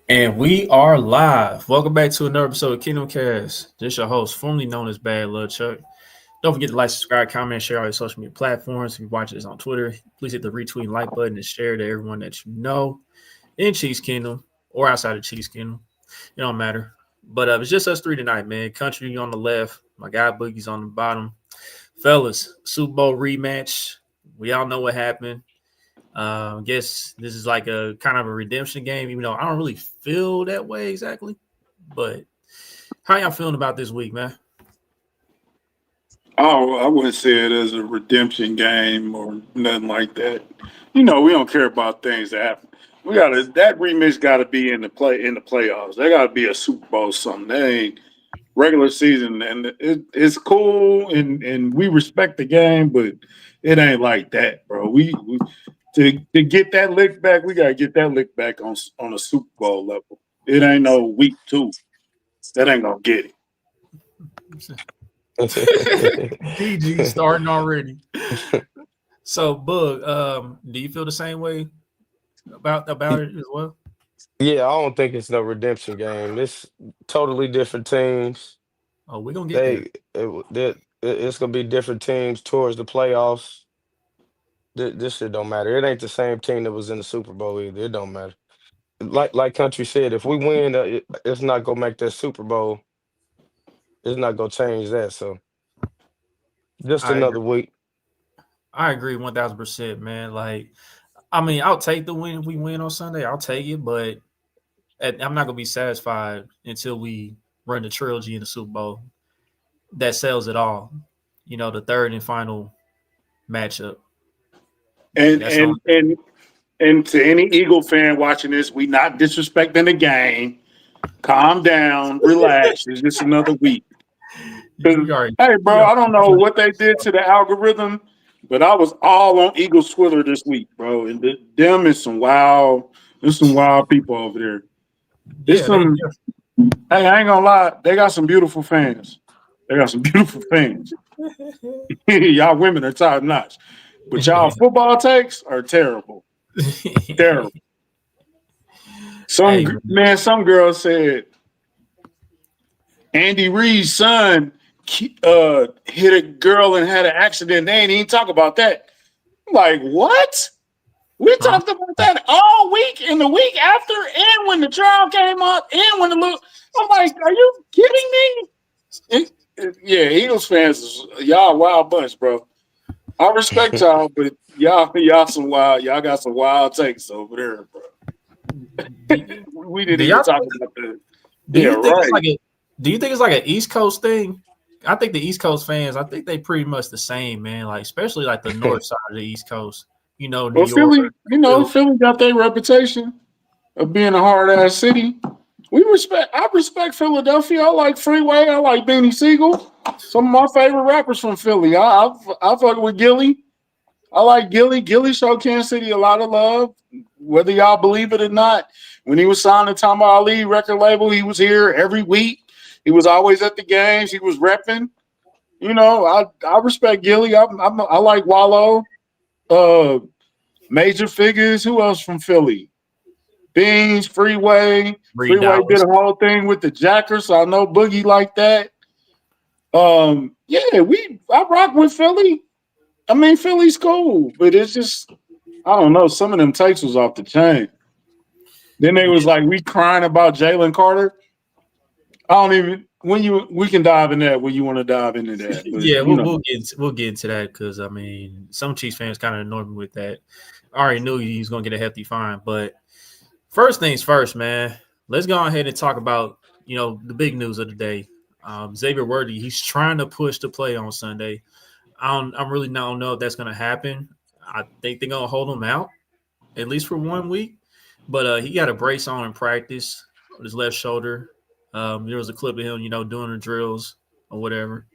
And we are live. Welcome back to another episode of Kingdom Cast. This is your host, formerly known as Bad Love Chuck. Don't forget to like, subscribe, comment, share all your social media platforms. If you watch this on Twitter, please hit the retweet and like button and share to everyone that you know in Cheese Kingdom or outside of Cheese Kingdom. It don't matter. But it's just us three tonight, man. Country on the left, my guy Boogie's on the bottom. Fellas, Super Bowl rematch. We all know what happened. I guess this is like a kind of a redemption game, even though I don't really feel that way exactly. But how y'all feeling about this week, man? Oh, I wouldn't say it as a redemption game or nothing like that. You know, we don't care about things that happen. We gotta that remix gotta be in the playoffs. They gotta be a Super Bowl something. They ain't regular season and it's cool and we respect the game, but it ain't like that, bro. We to get that lick back, we gotta get that lick back on a Super Bowl level. It ain't no week two. That ain't gonna get it. DG starting already. So, Bug, do you feel the same way about it as well? Yeah, I don't think it's no redemption game. It's totally different teams. Oh, we're gonna get there. It's gonna be different teams towards the playoffs. This shit don't matter. It ain't the same team that was in the Super Bowl either. It don't matter. Like Country said, if we win, it's not gonna make that Super Bowl. It's not gonna change that. So just I agree. another week. I agree 1000%, man. Like, I mean, I'll take the win if we win on Sunday. I'll take it, but I'm not gonna be satisfied until we run the trilogy in the Super Bowl. That sells it all. You know, the third and final matchup. And That's the and only. and and to any Eagle fan watching this, we not disrespecting the game. Calm down, relax. It's just another week. 'Cause, You already, hey, you bro, I don't know already. what they did to the algorithm, but I was all on Eagle Swiller this week, bro. And them is there's some wild people over there. It's Yeah, they. some. Hey, I ain't gonna lie, they got some beautiful fans. They got some beautiful fans. Y'all women are top notch, but y'all football takes are terrible. Terrible. Hey, man. Some girl said Andy Reid's son hit a girl and had an accident. They ain't even talk about that. I'm like, what? We Huh? talked about that all week and the week after, and when the trial came up, and when the look. I'm like, are you kidding me? Yeah, Eagles fans, y'all a wild bunch, bro. I respect y'all, but y'all got some wild takes over there, bro. We Do didn't even y'all talk about that. do Yeah, you think it's right. like a do you think it's like an East Coast thing? I think the East Coast fans, I think they pretty much the same, man. Like especially like the north side of the East Coast. You know, New Well, York, Philly, Philly. Philly got their reputation of being a hard ass city. I respect Philadelphia. I like Freeway. I like Benny Siegel. Some of my favorite rappers from Philly. I fuck with Gilly. I like Gilly. Gilly showed Kansas City a lot of love, whether y'all believe it or not. When he was signed to Tom Ali record label, he was here every week. He was always at the games. He was repping. I respect Gilly. I like Wallow. Uh, Major Figures. Who else from Philly? Beans, Freeway. Reed Freeway did Dollars. a whole thing with the Jackers, so I know Boogie like that. Yeah, I rock with Philly. I mean, Philly's cool, but it's just I don't know. Some of them takes was off the chain. Then they was Yeah, like, we crying about Jalen Carter. I don't even we can dive in that when you want to dive into that, but yeah, we'll get into that because I mean some Chiefs fans kind of annoyed me with that. I already knew he was gonna get a hefty fine, but first things first, man. Let's go ahead and talk about the big news of the day. Xavier Worthy, he's trying to push the play on Sunday. I really don't know if that's going to happen. I think they're going to hold him out at least for 1 week. But he got a brace on in practice on his left shoulder. There was a clip of him, doing the drills or whatever.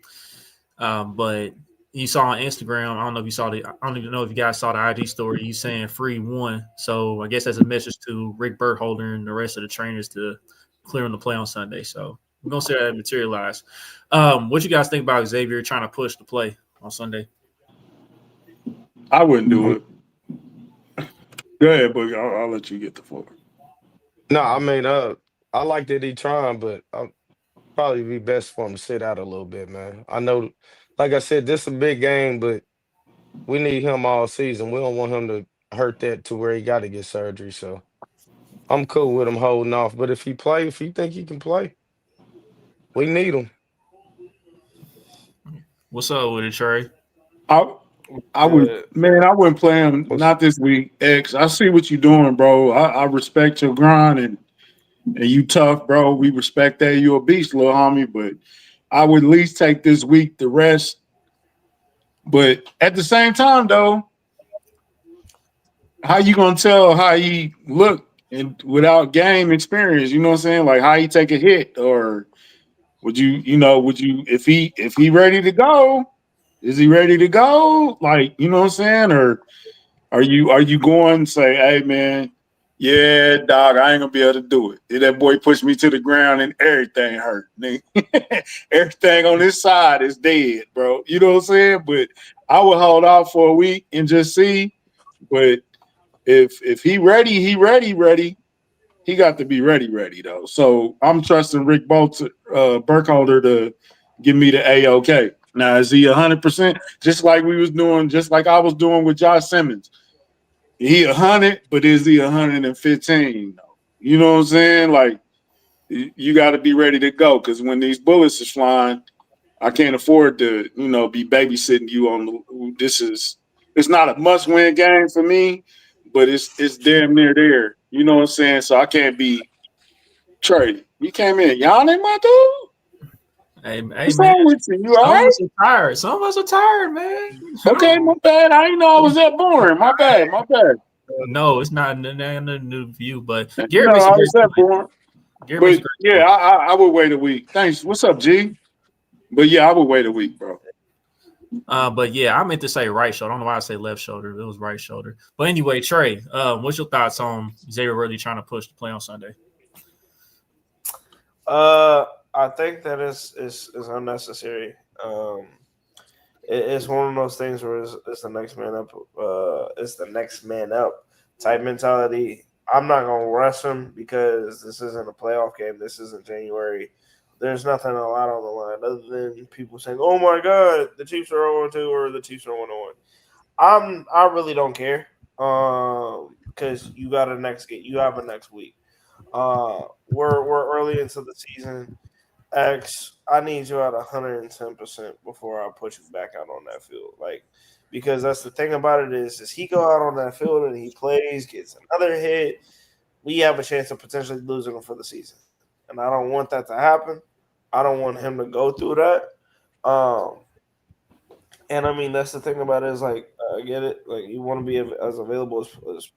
But you saw on Instagram. I don't know if you saw the. I don't even know if you guys saw the IG story. He's saying free one. So I guess that's a message to Rick Burkholder and the rest of the trainers to clear him to play on Sunday. So we're gonna see that materialize. What you guys think about Xavier trying to push the play on Sunday? I wouldn't do it. Go ahead, Boogie. I'll let you get the floor. No, I mean, I like that he trying, but I'll probably be best for him to sit out a little bit, man. I know, like I said, this is a big game, but we need him all season. We don't want him to hurt that to where he got to get surgery. So I'm cool with him holding off. But if he think he can play, we need him. What's up with it, Trey? I I would, Good. man, I wouldn't play him. What's Not this week. X, I see what you're doing, bro. I respect your grind and you tough, bro. We respect that. You a beast, little homie. But I would at least take this week to rest. But at the same time, though, how you gonna tell how he look and without game experience? You know what I'm saying? Like how he take a hit, or would you if he ready to go? Is he ready to go? Like you know what I'm saying? Or are you going and say, hey man, yeah, dog, I ain't gonna be able to do it. That boy pushed me to the ground and everything hurt. Everything on this side is dead, bro. You know what I'm saying? But I would hold out for a week and just see. But if he ready, ready. He got to be ready though. So I'm trusting Rick Burkholder to give me the A-OK. Now is he 100%? Just like we was doing, just like I was doing with Josh Simmons. He 100, but is he 115? You know what I'm saying? Like you got to be ready to go because when these bullets are flying, I can't afford to, be babysitting you on the. It's not a must-win game for me, but it's damn near there. You know what I'm saying? So I can't be Trey. You came in, y'all ain't my dude. Hey What's man, wrong with you? You all some of right? us are tired. Some of us are tired, man. Okay, my bad. I didn't know I was that boring. My bad. My bad. No, it's not nothing new view, but Gary No, makes a I great was that point. boring. Gary makes a But great yeah, point. I would wait a week. Thanks. What's up, G? But yeah, I would wait a week, bro. But yeah, I meant to say right shoulder. I don't know why I say left shoulder. It was right shoulder. But anyway, Trey, what's your thoughts on Xavier really trying to push the play on Sunday? I think that is unnecessary. It's one of those things where it's the next man up. It's the next man up type mentality. I'm not gonna rush him because this isn't a playoff game. This isn't January. There's nothing a lot on the line other than people saying, "Oh my God, the Chiefs are 0-2 or the Chiefs are 1-1." I really don't care. Because you got a next game. You have a next week. We're early into the season. X, I need you at 110% before I put you back out on that field. Like, because that's the thing about it is he go out on that field and he plays, gets another hit, we have a chance of potentially losing him for the season. And I don't want that to happen. I don't want him to go through that. And I mean, that's the thing about it is like, I get it. Like, you want to be as available as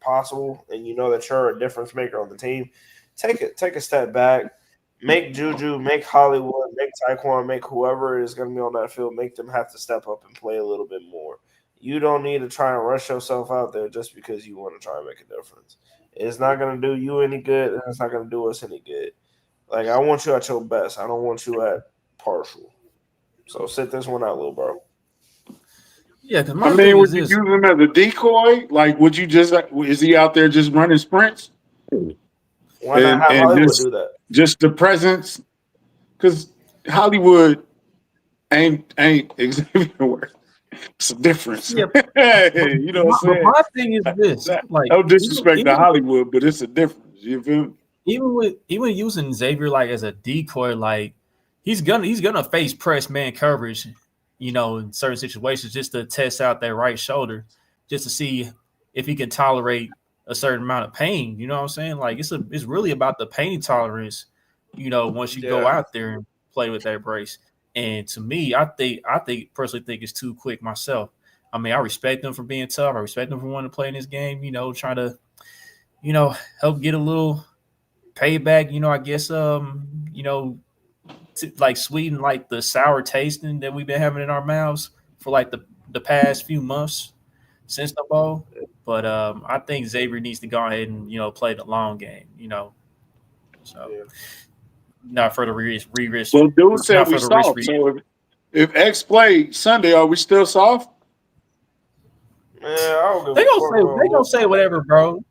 possible, and you know that you're a difference maker on the team. Take a step back, make Juju, make Hollywood, make Taekwon, make whoever is going to be on that field, make them have to step up and play a little bit more. You don't need to try and rush yourself out there just because you want to try and make a difference. It's not going to do you any good, and it's not going to do us any good. Like, I want you at your best. I don't want you at partial. So sit this one out, little bro. Yeah, because I my thing mean, is would you this. use him as a decoy? Like, would you just is he out there just running sprints Why not and have and Hollywood just do that? just the presence? Because Hollywood ain't Xavier Worthy. It's a difference. Yeah, You know what I'm but saying? my thing is this. Like No even disrespect to even Hollywood, but it's a difference. You feel me? even using Xavier like as a decoy, like he's gonna face press man coverage, in certain situations just to test out that right shoulder, just to see if he can tolerate a certain amount of pain. You know what I'm saying? Like it's really about the pain tolerance. Once you go Yeah, out there and play with that brace. And to me, I personally think it's too quick myself. I mean, I respect them for being tough. I respect them for wanting to play in this game. Trying to help get a little payback. I guess to like sweeten like the sour tasting that we've been having in our mouths for like the past few months since the bowl. But I think Xavier needs to go ahead and play the long game. So yeah. not for the risk, Well, dude said not we for the risk. soft. So if X played Sunday, are we still soft? Man, I don't give They a gonna fuck say about they gonna who. say whatever, bro.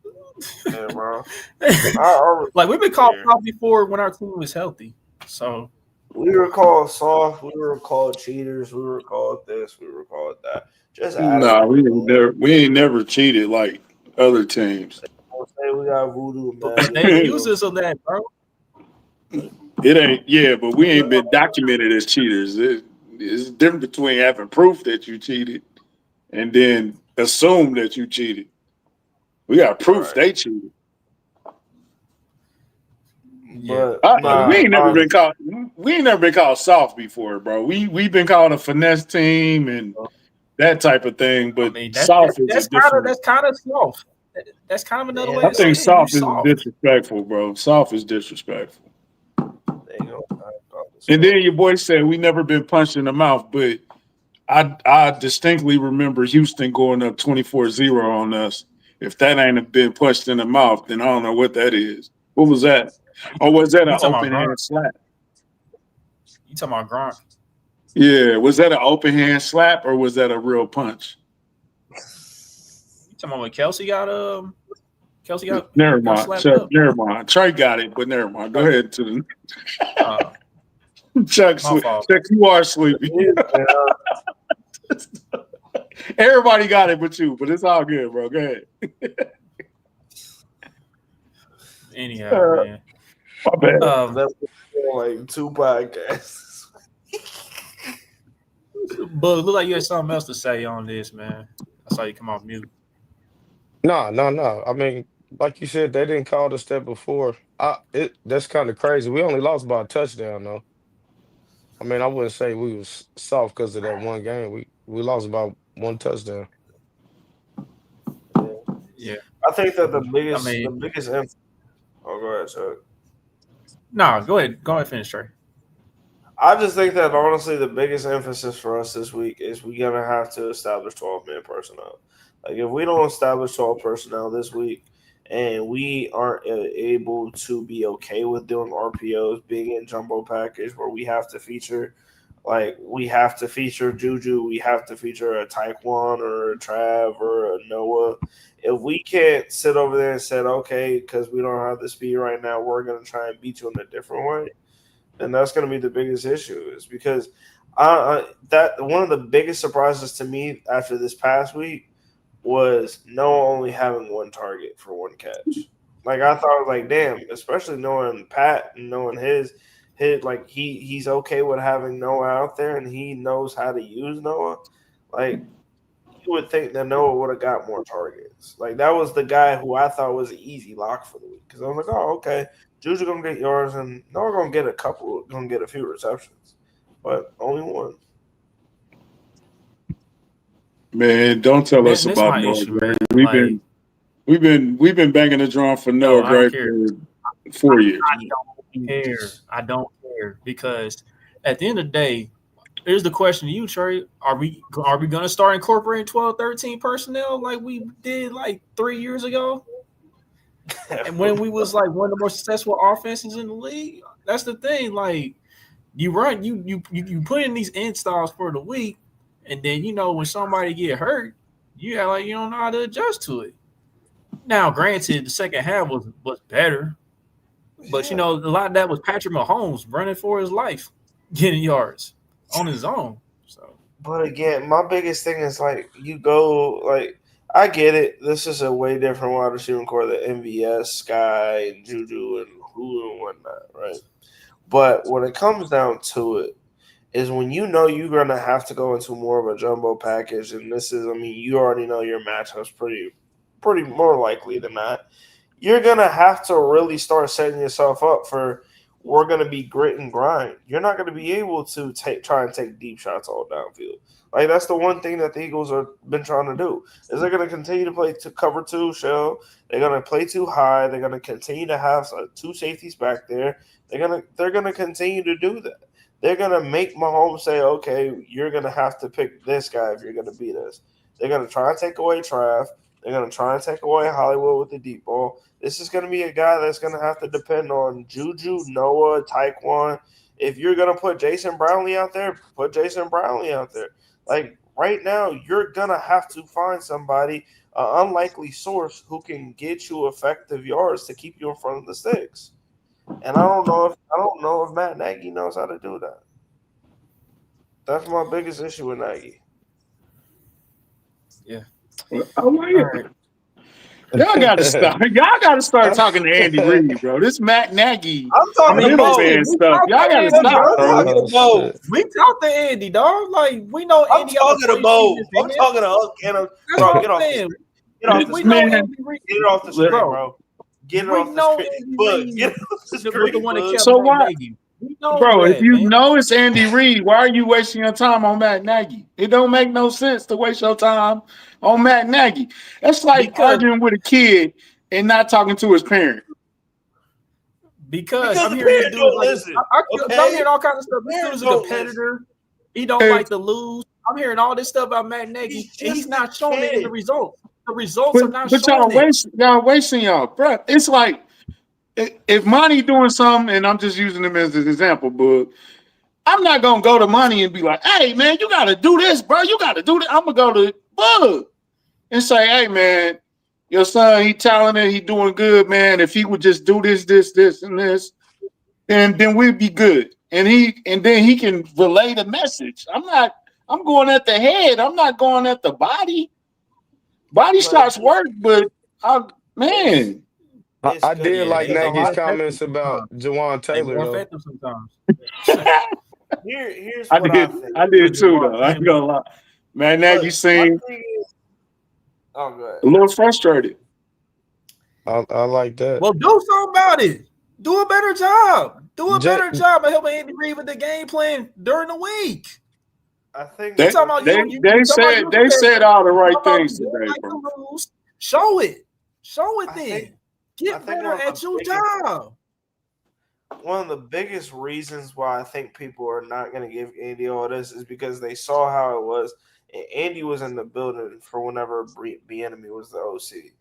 Yeah, bro. I Like we've been called yeah. soft before when our team was healthy. So We were called soft. We were called cheaters. We were called this. We were called that. Just add it Nah, on. we ain't never cheated like other teams. Don't say we got voodoo but magic. they accuse us of that, bro. It ain't, yeah, but we ain't been documented as cheaters. It's different between having proof that you cheated and then assume that you cheated. We got proof Right. they cheated. Yeah, But but We nah, ain't never been called. We ain't never been called soft before, bro. We've been called a finesse team and that type of thing. I But mean soft is a different. that's kind of soft. That's kind of another man, way I of think saying you soft is soft. disrespectful, bro. Soft is disrespectful. they ain't gonna call this And then off. your boy said we never been punched in the mouth, but I distinctly remember Houston going up 24-0 on us. If that ain't been punched in the mouth, then I don't know what that is. What was that? Or was that You an talking about open Gronk? hand slap? You talking about Gronk? Yeah, was that an open hand slap or was that a real punch? You talking about when Kelsey Never got mind, slapped Chuck. up? Never mind. Trey got it, but never mind. Go ahead to Uh, the Chuck. my fault. Chuck, you are sleepy. Yeah, Everybody got it, but you. But it's all good, bro. Go ahead. Anyhow, man. My bad. Um, that's like 2 podcasts. but it look like you had something else to say on this, man. I saw you come off mute. No, no, no. I mean, like you said, they didn't call us that before. That's kind of crazy. We only lost by a touchdown, though. I mean, I wouldn't say we was soft because of that one game. We lost by one touchdown. Yeah. Yeah, I think that I the mean, biggest oh, go ahead, Chuck. nah. Go ahead, finish, Trey. I just think that honestly, the biggest emphasis for us this week is we're gonna have to establish 12-man personnel. Like if we don't establish 12 personnel this week, and we aren't able to be okay with doing RPOs, being in jumbo package where we have to feature, like we have to feature Juju, we have to feature a Taekwon or a Trav or a Noah. If we can't sit over there and say, okay, because we don't have the speed right now, we're gonna try and beat you in a different way, and that's going to be the biggest issue. Is because that one of the biggest surprises to me after this past week was Noah only having one target for one catch. Like I thought, like damn, especially knowing Pat and knowing his like he's okay with having Noah out there and he knows how to use Noah. Like you would think that Noah would have got more targets. Like that was the guy who I thought was an easy lock for the week because I was like, oh okay, Juju gonna get yards and Noah gonna get gonna get a few receptions, but only one. Man, don't tell And us that's about my Noah issue, Gray. man. Like, We've been banging the drum for no, Noah I don't Gray care. for 4 years. I don't care. I don't care because at the end of the day, here's the question to you, Trey. Are we gonna start incorporating 12, 13 personnel like we did like 3 years ago? And when we was like one of the more successful offenses in the league? That's the thing. Like you put in these installs for the week, and then when somebody get hurt, you act like you don't know how to adjust to it. Now, granted, the second half was better, but Yeah, a lot of that was Patrick Mahomes running for his life, getting yards on his own. So but again, my biggest thing is like you go like I get it. This is a way different wide receiving core than MVS, Sky, and Juju, and who and whatnot, right? But when it comes down to it, is when you know you're gonna have to go into more of a jumbo package, and this is, I mean, you already know your matchups pretty more likely than not. You're gonna have to really start setting yourself up for we're gonna be grit and grind. You're not gonna be able to try and take deep shots all downfield. Like that's the one thing that the Eagles have been trying to do is they're gonna continue to play to cover two shell. They're gonna play too high. They're gonna continue to have two safeties back there. They're gonna continue to do that. They're gonna make Mahomes say, "Okay, you're gonna have to pick this guy if you're gonna beat us." They're gonna try and take away Trav. They're gonna try and take away Hollywood with the deep ball. This is gonna be a guy that's gonna have to depend on Juju, Noah, Taekwon. If you're gonna put Jason Brownlee out there, put Jason Brownlee out there. Like right now you're gonna have to find somebody, an unlikely source, who can get you effective yards to keep you in front of the sticks. And I don't know if Matt Nagy knows how to do that. That's my biggest issue with Nagy. Yeah. I like All it. right. Y'all gotta stop. Y'all gotta start talking to Andy Reid, bro. This Matt Nagy I'm I talking to mean, both. middleman we stuff. talked Y'all to gotta Andy, stop, I'm bro. bro. talking Oh to both. shit. We talked to Andy, dog. Like we know I'm Andy got the talking to place in both. his I'm hand. talking to Unc and That's bro. what Get I'm off the saying. screen. Get off the We know screen. Man, Andy Reid, Get it off the screen, look, bro. bro. Get it We off the know screen. Andy Bug. Reid Get it off the was the screen, one that bug. kept so Matt what? Nagy. We know Bro, if that, you man. know it's Andy Reid, why are you wasting your time on Matt Nagy? It don't make no sense to waste your time on Matt Nagy. That's like Because arguing with a kid and not talking to his parent. because Because I'm the hearing this parents dude is don't like listen. I'm Okay? hearing all kinds of stuff. The This dude parents is a don't listen. competitor. He don't If, like to lose. I'm hearing all this stuff about Matt Nagy, He's and he's just a not showing it in the kid. results. The results but are not but showing it. y'all wasting y'all breath. It's like if Monty doing something, and I'm just using him as an example, but I'm not gonna go to Monty and be like, "Hey man, you gotta do this, bro. You gotta do this." I'm gonna go to Bug and say, "Hey man, your son, he talented, he doing good, man. If he would just do this, and this, then we'd be good." And then he can relay the message. I'm going at the head. I'm not going at the body. Body But shots work, but I, it's man, it's I because did Yeah, like they Nagy's more they effective comments about sometimes. Jawan They Taylor more though. effective sometimes. here's I what I did. think. I Because did too, Jamal though. I ain't playing gonna lie. Man, Nagy Look, my seemed thing is, oh good. a little frustrated. I like that. well, do something about it. Do a better job. Do a J- better job of helping Andy Reid with the game plan during the week. I think You They talking the about thing they you talking about you said a they said competitor. all the You right talking about things you don't today, like bro. to lose. Show it. Show it I think then. I Get think better at your job. one of the biggest reasons why I think people are not going to give Andy all this is because they saw how it was. And Andy was in the building for whenever Bieniemy was the OC,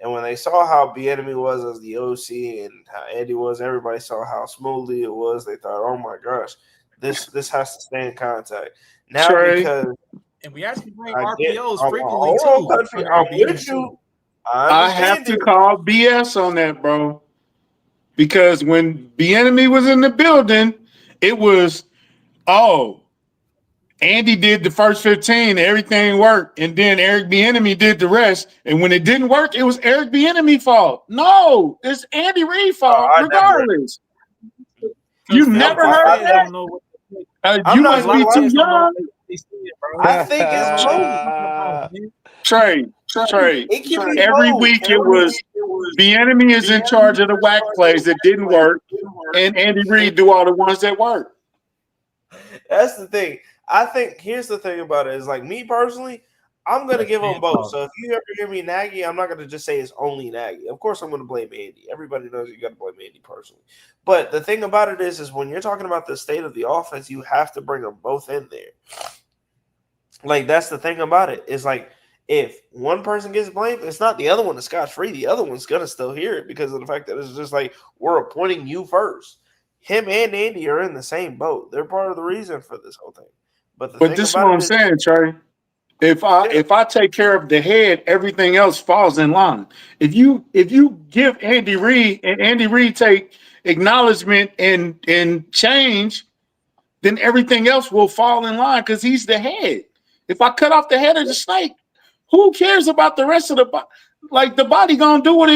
and when they saw how Bieniemy was as the OC and how Andy was, everybody saw how smoothly it was. They thought, "Oh my gosh, this has to stay in contact." Now Trey, because And we actually bring I get, RPOs frequently hold on, too country, under I'm Airbnb with too. you. I I have understand to it. call BS on that, bro. Because when the enemy was in the building, it was oh, Andy did the first 15, everything worked, and then Eric Bieniemy did the rest. And when it didn't work, it was Eric Bieniemy fault. No, it's Andy Reid fault, I never. regardless. You Because never Falcons heard I, fans that? don't know what to think. I'm You Because not a must lot gonna be of lie. too fans don't know what young. they see it, bro. I think They don't it's know what they both. see sometimes, man. Trey, Trey. It can be Every both. week it was the enemy is in charge of the whack plays that didn't work, and Andy Reid do all the ones that work. That's the thing. I think here's the thing about it is like me personally, I'm gonna That's give them fan both. talk. So if you ever hear me Nagy, I'm not gonna just say it's only Nagy. Of course, I'm gonna blame Andy. Everybody knows you gotta blame Andy personally. But the thing about it is when you're talking about the state of the offense, you have to bring them both in there. Like that's the thing about it. Is like if one person gets blamed, it's not the other one that's scotch free. The other one's gonna still hear it because of the fact that it's just like we're appointing you first. Him and Andy are in the same boat. They're part of the reason for this whole thing. But the But thing this is about what it I'm is, saying, Trey. If I yeah, if I take care of the head, everything else falls in line. If you give Andy Reid and Andy Reid take acknowledgement and change, then everything else will fall in line because he's the head. If I cut off the head of the snake, who cares about the rest of the body? Like the body gonna do what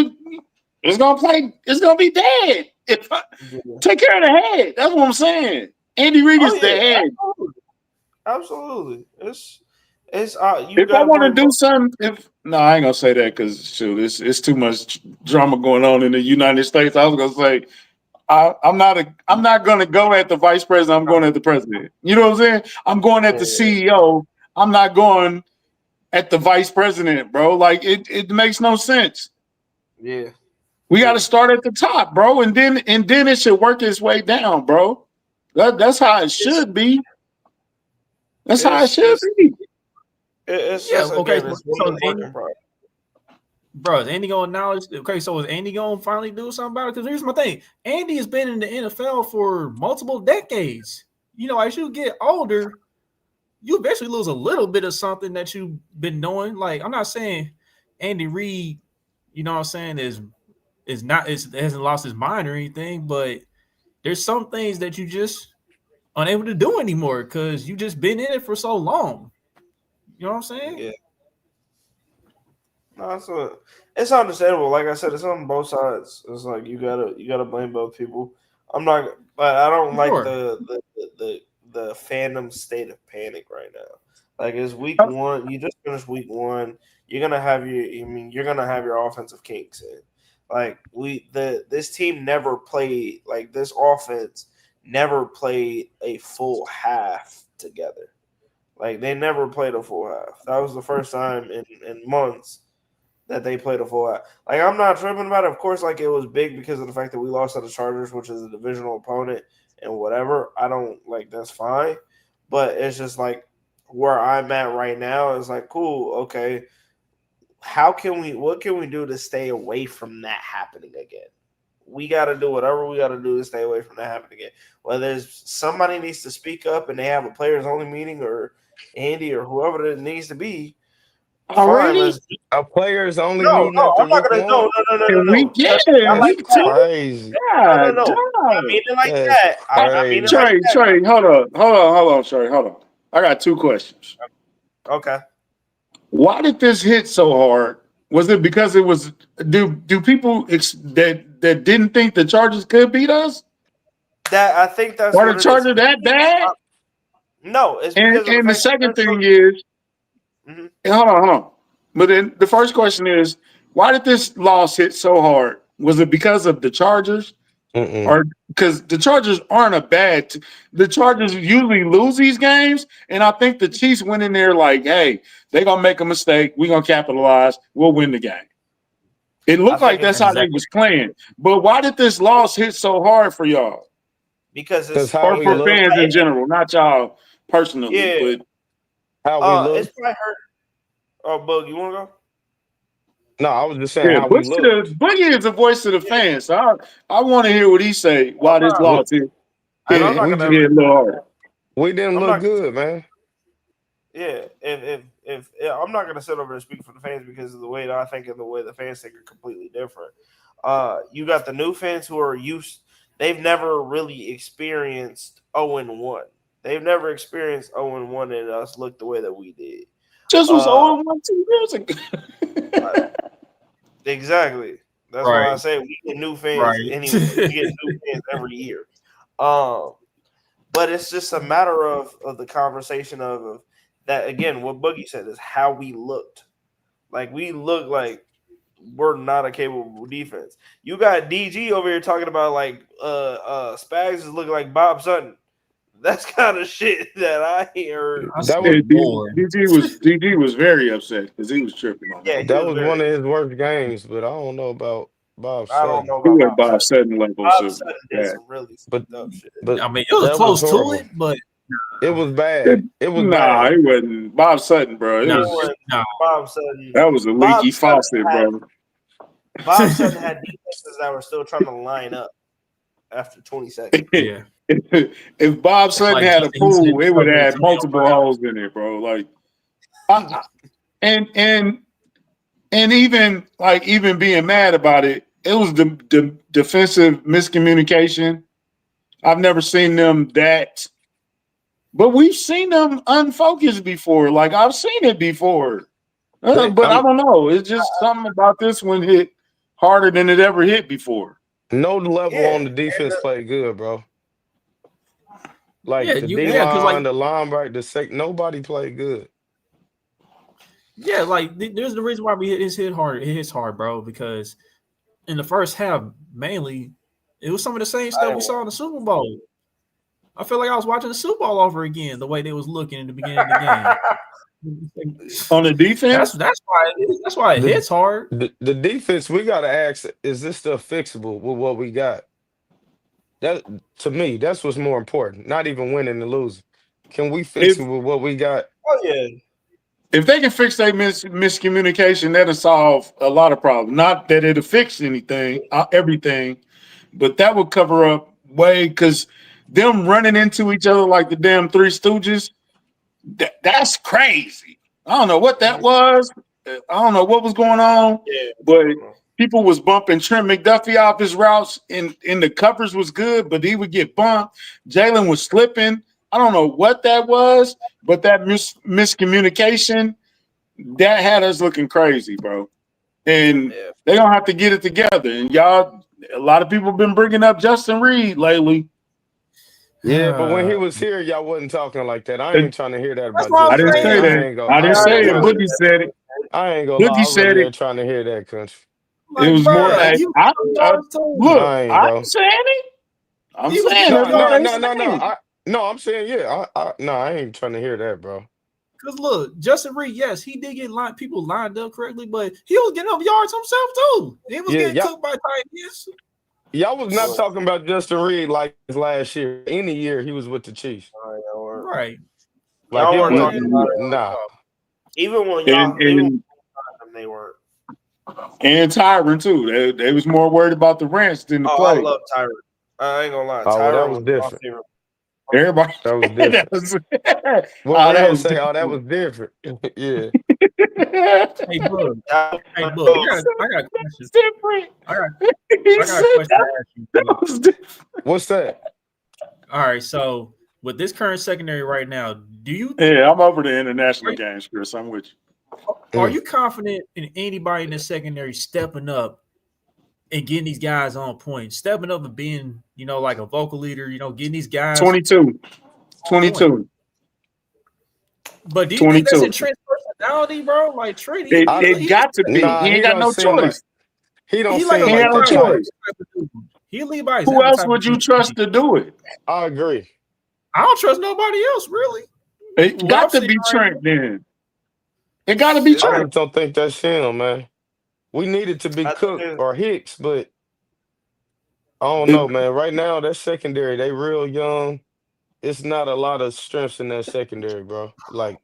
it's gonna play. It's gonna be dead. If I yeah. take care of the head, that's what I'm saying. Andy Reid Oh is the yeah, head. absolutely, absolutely. It's you If I got to want to bring do both. something, if no, I ain't gonna say that because shoot, it's too much drama going on in the United States. I was gonna say I'm not gonna go at the vice president. I'm going at the president. You know what I'm saying? I'm going at the Yeah, CEO. I'm not going at the vice president, bro. Like it makes no sense. yeah, We got to yeah. start at the top, bro, and then it should work its way down, bro. That's how it It's should be. That's how it it's should it's be. it's Yeah. just Okay. again, So, it's so one is work Andy, in progress. bro, is Andy gonna acknowledge? Okay. So is Andy gonna finally do something about it? Because here's my thing: Andy has been in the NFL for multiple decades. As you get older, you eventually lose a little bit of something that you've been doing. Like I'm not saying Andy Reid, you know what I'm saying, is not is hasn't lost his mind or anything, but there's some things that you just unable to do anymore because you just been in it for so long. You know what I'm saying? Yeah. No, it's understandable. Like I said, it's on both sides. It's like you gotta blame both people. I'm not, but I don't like Sure. the fandom state of panic right now. Like it's week one. You just finished week one. You're gonna have your. I mean, you're gonna have your offensive kinks in. Like this team never played like this offense never played a full half together. Like they never played a full half. That was the first time in months that they played a full half. Like I'm not tripping about it. Of course, like it was big because of the fact that we lost to the Chargers, which is a divisional opponent, and whatever. I don't like that's fine, but it's just like where I'm at right now is like cool. Okay, how can we? What can we do to stay away from that happening again? We got to do whatever we got to do to stay away from that happening again. Whether somebody needs to speak up and they have a players only meeting or Andy or whoever it needs to be, fine. Already? Let's A players only no, meeting no, after I'm not week gonna. No, one? no, no, no, no, And we no. yeah, Not That's like week that. 2? crazy. No, no, God no. I dog. mean it like That's that. I mean it like crazy. that. Trey, hold on, I got 2 questions. Okay. Why did this hit so hard? Was it because it was do people that didn't think the Chargers could beat us? That I think that's Are what the it is. Chargers that bad? No, it's And because of the and the fact that second they're so. thing is, Mhm. hold on. But then the first question is, why did this loss hit so hard? Was it because of the Chargers? Mm-mm. Or because the Chargers aren't a bad the Chargers usually lose these games, and I think the Chiefs went in there like, hey, they're gonna make a mistake, we're gonna capitalize, we'll win the game. It I looked think like it's that's how they Exactly. was playing. But why did this loss hit so hard for y'all? because Because it's how Or we for because look, fans in general, not y'all personally, yeah. but how we It's look. probably hurt. Oh, Bug, you want to go? No, I was just saying yeah, how we looked. Boogie is the voice of the Yeah. fans. So I want to hear what he say why this We, loss hit And I'm hit, not we gonna just ever. hit a little hard. we didn't I'm look not. good, man. Yeah. If yeah, I'm not gonna sit over and speak for the fans because of the way that I think and the way the fans think are completely different. You got the new fans who are used. They've never really experienced 0-1. They've never experienced 0-1 and us look the way that we did. Just was Uh, 0-1 2 years ago. exactly. That's why I Right. say we get new fans Right. anyway. We get new fans every year. Um, but it's just a matter of the conversation of that again. What Boogie said is how we looked. Like we look like we're not a capable defense. You got DG over here talking about like Spags is looking like Bob Sutton. That's kind of shit that I heard. I That said was Yeah, bored. DG was very upset because he was tripping on Yeah, that. he that was was one very. of his worst games, but I don't know about Bob I don't Sutton. know He about went Bob by Sutton. sudden levels Bob of Sutton did that. some really But fucked up shit. but I mean, it was that was close to horrible. it, but It was bad. It was Nah, bad. it wasn't Bob Sutton, bro. It nah, It was was nah. Bob Sutton. that was a Bob leaky Sutton faucet, had bro. Bob Sutton had defenses that were still trying to line up after 20 seconds. Yeah. If Bob Sutton Like had a Justin Houston pool, didn't it would cover have had Antonio multiple Brown. holes in it, bro. Like, I, and even being mad about it, it was the defensive miscommunication. I've never seen them that, but we've seen them unfocused before. Like I've seen it before, They, but I don't know. It's just something about this one hit harder than it ever hit before. no level Yeah, on the defense played good, bro. Yeah, Like the you D yeah, yeah, because like line, the linebacker, the sec, nobody played good. yeah, like there's the reason why we hit hard. It hits hard, bro, because in the first half, mainly, it was some of the same stuff we saw in the Super Bowl. I feel like I was watching the Super Bowl over again, the way they was looking in the beginning of the game. On the defense, That's why it The hits hard. the defense, we gotta ask, is this stuff fixable with what we got? That to me, that's what's more important. Not even winning and losing. Can we fix if it with what we got? oh yeah, if they can fix their miscommunication, that'll solve a lot of problems. Not that it'll fix anything, everything, but that would cover up way because them running into each other like the damn Three Stooges. That's crazy. I don't know what that was. I don't know what was going on, Yeah. but people was bumping Trent McDuffie off his routes, and the covers was good, but he would get bumped. Jalen was slipping. I don't know what that was, but that miscommunication that had us looking crazy, bro. And they don't have to get it together. And y'all, a lot of people have been bringing up Justin Reed lately. Yeah, but when he was here, y'all wasn't talking like that. I And ain't trying to hear that That's about what I'm I Justin didn't Reed. say saying. that. I I didn't ain't say gonna it. lie. Boogie said it. I ain't gonna lie. Boogie I said really it. ain't trying to hear that, country. It Like, was more. bruh, you yards too. Look, I ain't, I'm bro. saying it. I'm He was saying getting that's No, what no, they no, yards. no, no. saying. No, I'm saying yeah. No, I ain't trying to hear that, bro. Because look, Justin Reed, yes, he did get people lined up correctly, but he was getting up yards himself too. He was Yeah, getting cooked by Titans. y'all was not talking about Justin Reed like his last year. Any year he was with the Chiefs. Right. Like Y'all it weren't wasn't. talking about it. Nah. Even when And they weren't. and Tyron too. They was more worried about the rants than the Oh, I play. love Tyron. I ain't gonna lie. Oh, well, that Tyron was was my different. favorite. Everybody. That was that different. was, What that Rand was say? Oh, that different. was different. Yeah. Hey, Bug. That Hey, Bug. He said I got a that question. was different. I got He I got a said question to ask you, that Bug. was different. What's that? All right, so with this current secondary right now, Yeah, I'm over the are international you, games, Chris. I'm with are Mm. you confident in anybody in the secondary stepping up and getting these guys on point, stepping up and being, like a vocal leader, getting these you. guys 22. on point? 22. But do you think that's in 22. Trent's personality, bro? Like Trent, I It got to be. Nah, He ain't he got don't no seem like choice. he don't like a seem He ain't like got no that lead by type. choice. example type of dude. He lead by Who example else type of would you dude. trust to do it? I agree. I don't trust nobody else, really. It Well, I'm got to seeing be right now. Trent then. It got to be I Trent. just don't think that's him, man. We needed to be I think Cook or Hicks, but I don't It- know, man. Right now, that secondary, they real young. It's not a lot of strengths in that secondary, bro. Like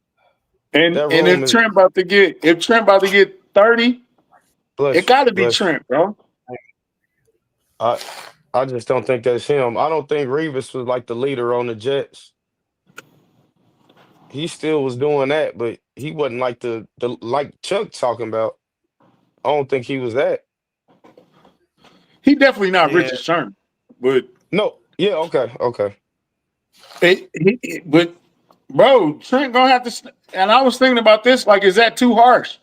and that and room is if Trent about to get 30, it bless you, got to be bless you. Trent, bro. I I just don't think that's him. I don't think Revis was like the leader on the Jets. He still was doing that, but he wasn't like the like Chuck talking about. I don't think he was that. He definitely not yeah. Richard Sherman, but No, yeah, okay, okay. but bro, Trent gonna have to. And I was thinking about this. Like, is that too harsh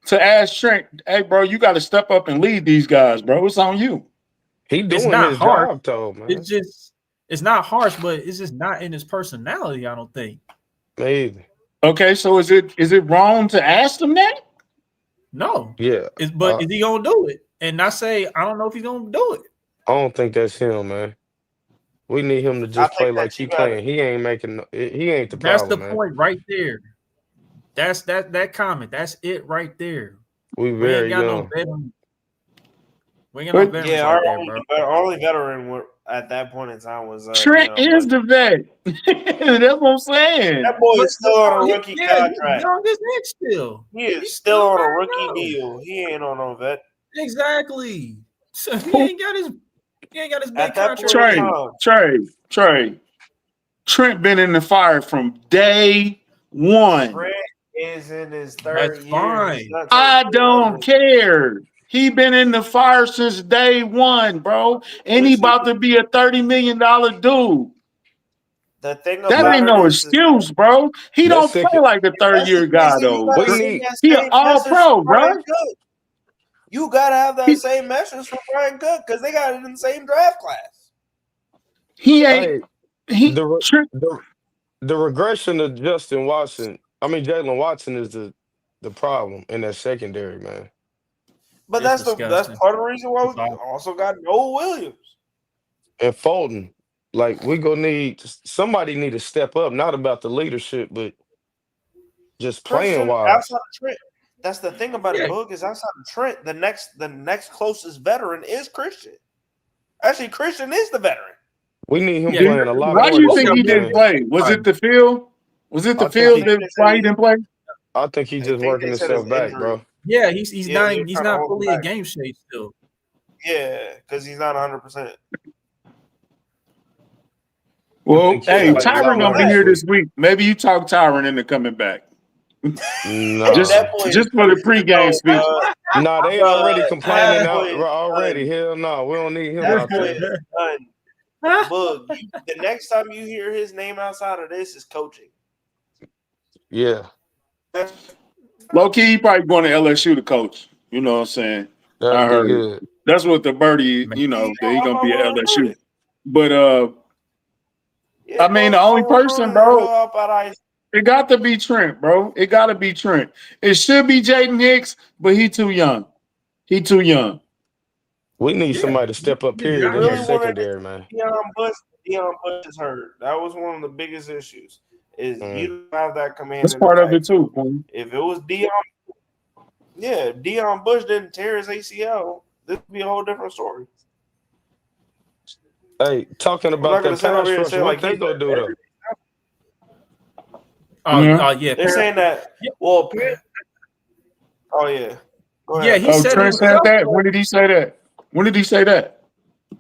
to ask Trent? Hey, bro, you got to step up and lead these guys, bro. It's on you. He It's doing not his harsh. job though, man. It's not harsh, but it's just not in his personality, I don't think. Maybe. Okay, so is it wrong to ask them that? No. Yeah. But is he gonna do it? And I say I don't know if he's gonna do it. I don't think that's him, man. We need him to I just think play like that he you got playing. He ain't making. He ain't the That's the problem, man. point right there. That's that comment. That's it right there. We We ain't very got no young. veteran. We ain't got no But veterans yeah. like that, bro. Our only veteran at that point in time was Trent is Bush. the vet. That's what I'm saying. That boy But is still on a no, rookie he's contract. young as heck still. He is He's still still on a very rookie young. deal. He ain't on no vet. Exactly. So Who he ain't got his At big that point contract in yet. time, Trey. Trent been in the fire from day one. Trent is in his That's third year. He's fine. not turning I don't 200. care. He been in the fire since day one, bro. And he Listen, about to be a $30 million dude. the thing That But about ain't it no is excuse, bro. He that don't play second, like the if third that's the year case, guy, then you though. got we to Bro. send need. that He an same all message to pro, bro. Brian Cook. You got to have that He, same message for Brian Cook because they got it in the same draft class. he ain't Hey, he the re- Trent, the the regression of Justin Watson. I mean, Jalen Watson is the problem in that secondary, man. But It's that's disgusting. part of the reason why It's we awful. also got Noah Williams. And Fulton, like we gonna need somebody need to step up. Not about the leadership, but just playing Christian wise. outside of Trent. That's the thing about it, Yeah, Boog, is outside of Trent, the next closest veteran is Christian. Actually, Christian is the veteran. We need him yeah. do- playing a lot why do more you Both think got he defense, more didn't man. play? Was right. it the field? Was it the I think field he. that why he didn't play? I think he I just think working they said his himself back, injury. bro. Yeah, he's Yeah, not they're he's trying to not hold him fully in back. game shape still. Yeah, because he's not 100%. I Well, think hey, Should make a lot Tyron more gonna be this here week. this week. Maybe you talk Tyron into coming back. At just Nah. that point, just for the pregame no, speech. Nah, they bruh, already at that complaining out point, already. done. Hell no. We don't need him That out point there. is done. Boog, the next time you hear his name outside of this is coaching. Yeah. Low key, he probably going to LSU to coach. You know what I'm saying? I That'd be heard. good. That's what the birdie, Man, that he I'm gonna not be at willing to heard LSU. it. But Yeah, I mean, the only person, recruiter, he'll bro, help out ice. it got to be Trent, bro. It got to be Trent. It should be Jaden Hicks, but he too young. He too young. We need yeah, somebody to step up, He period, in that really wanted to secondary, man. Deion Bush. Deion Bush is hurt. That was one of the biggest issues. Is you Mm. don't have that command That's in the part of it too, backfield. Queen. If it was Deion, yeah, if Deion Bush didn't tear his ACL, this would be a whole different story. Hey, talking I'm not about gonna that sit over pass here and rush, say what like they he's gonna do though? Yeah. yeah, they're saying that. yeah, Well, oh yeah, go yeah. ahead. He Oh, said it Trent said himself. that. When did he say that? When did he say that?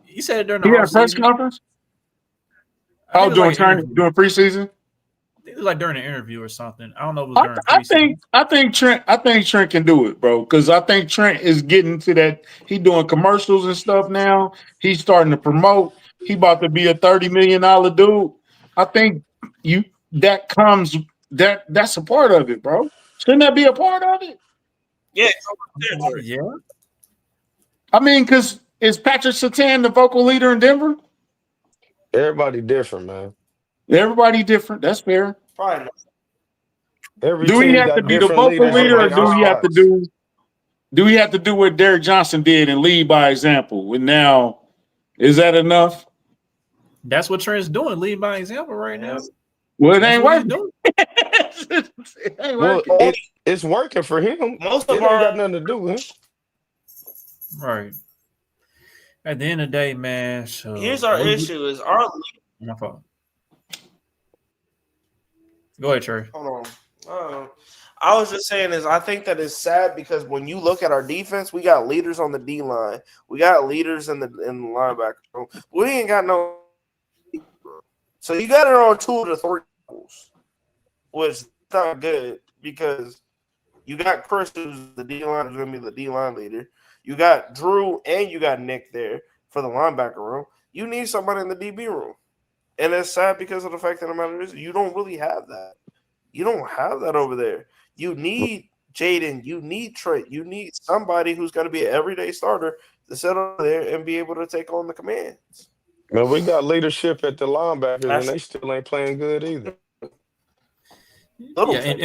He said it during the He had a press offseason. conference? I think Oh, it was like an interview. during preseason? I think it was like during an interview or something. I don't know if it was I, during I preseason. think I think Trent can do it, bro. Because I think Trent is getting to that. He doing commercials and stuff now. He's starting to promote. He about to be a $30 million dude. I think you that comes that's a part of it, bro. Shouldn't that be a part of it? Yeah, territory. Yeah, I mean, because is Patrick Surtain the vocal leader in Denver? Everybody different, man. Everybody different. That's fair. Probably not. Every Do he team have to got be the different vocal leaders in leader, or Probably different do he have not. to spots. do what Derek Johnson did and lead by example? And now, is that enough? that's what Trent's doing. Lead by example right now. Yes. Well, it That's ain't what he's working. doing. It ain't Well, working. it's working for him. Most of It ain't got our nothing to do with him. Right. At the end of the day, man. here's So our issue is our my fault. Go ahead, Trey. hold on. I was just saying is I think that it's sad because when you look at our defense, we got leaders on the D line, we got leaders in the linebacker room. We ain't got no. So you got it on 2 of the 3 levels, which is not good because you got Chris, who's the D line, who's going to be the D line leader. You got Drew and you got Nick there for the linebacker room. You need somebody in the DB room. And it's sad because of the fact that the matter is you don't really have that. You don't have that over there. You need Jaden. You need Trent. You need somebody who's going to be an everyday starter to sit over there and be able to take on the commands. Man, we got leadership at the linebackers, and That's they still ain't playing good either. little Yeah, thing.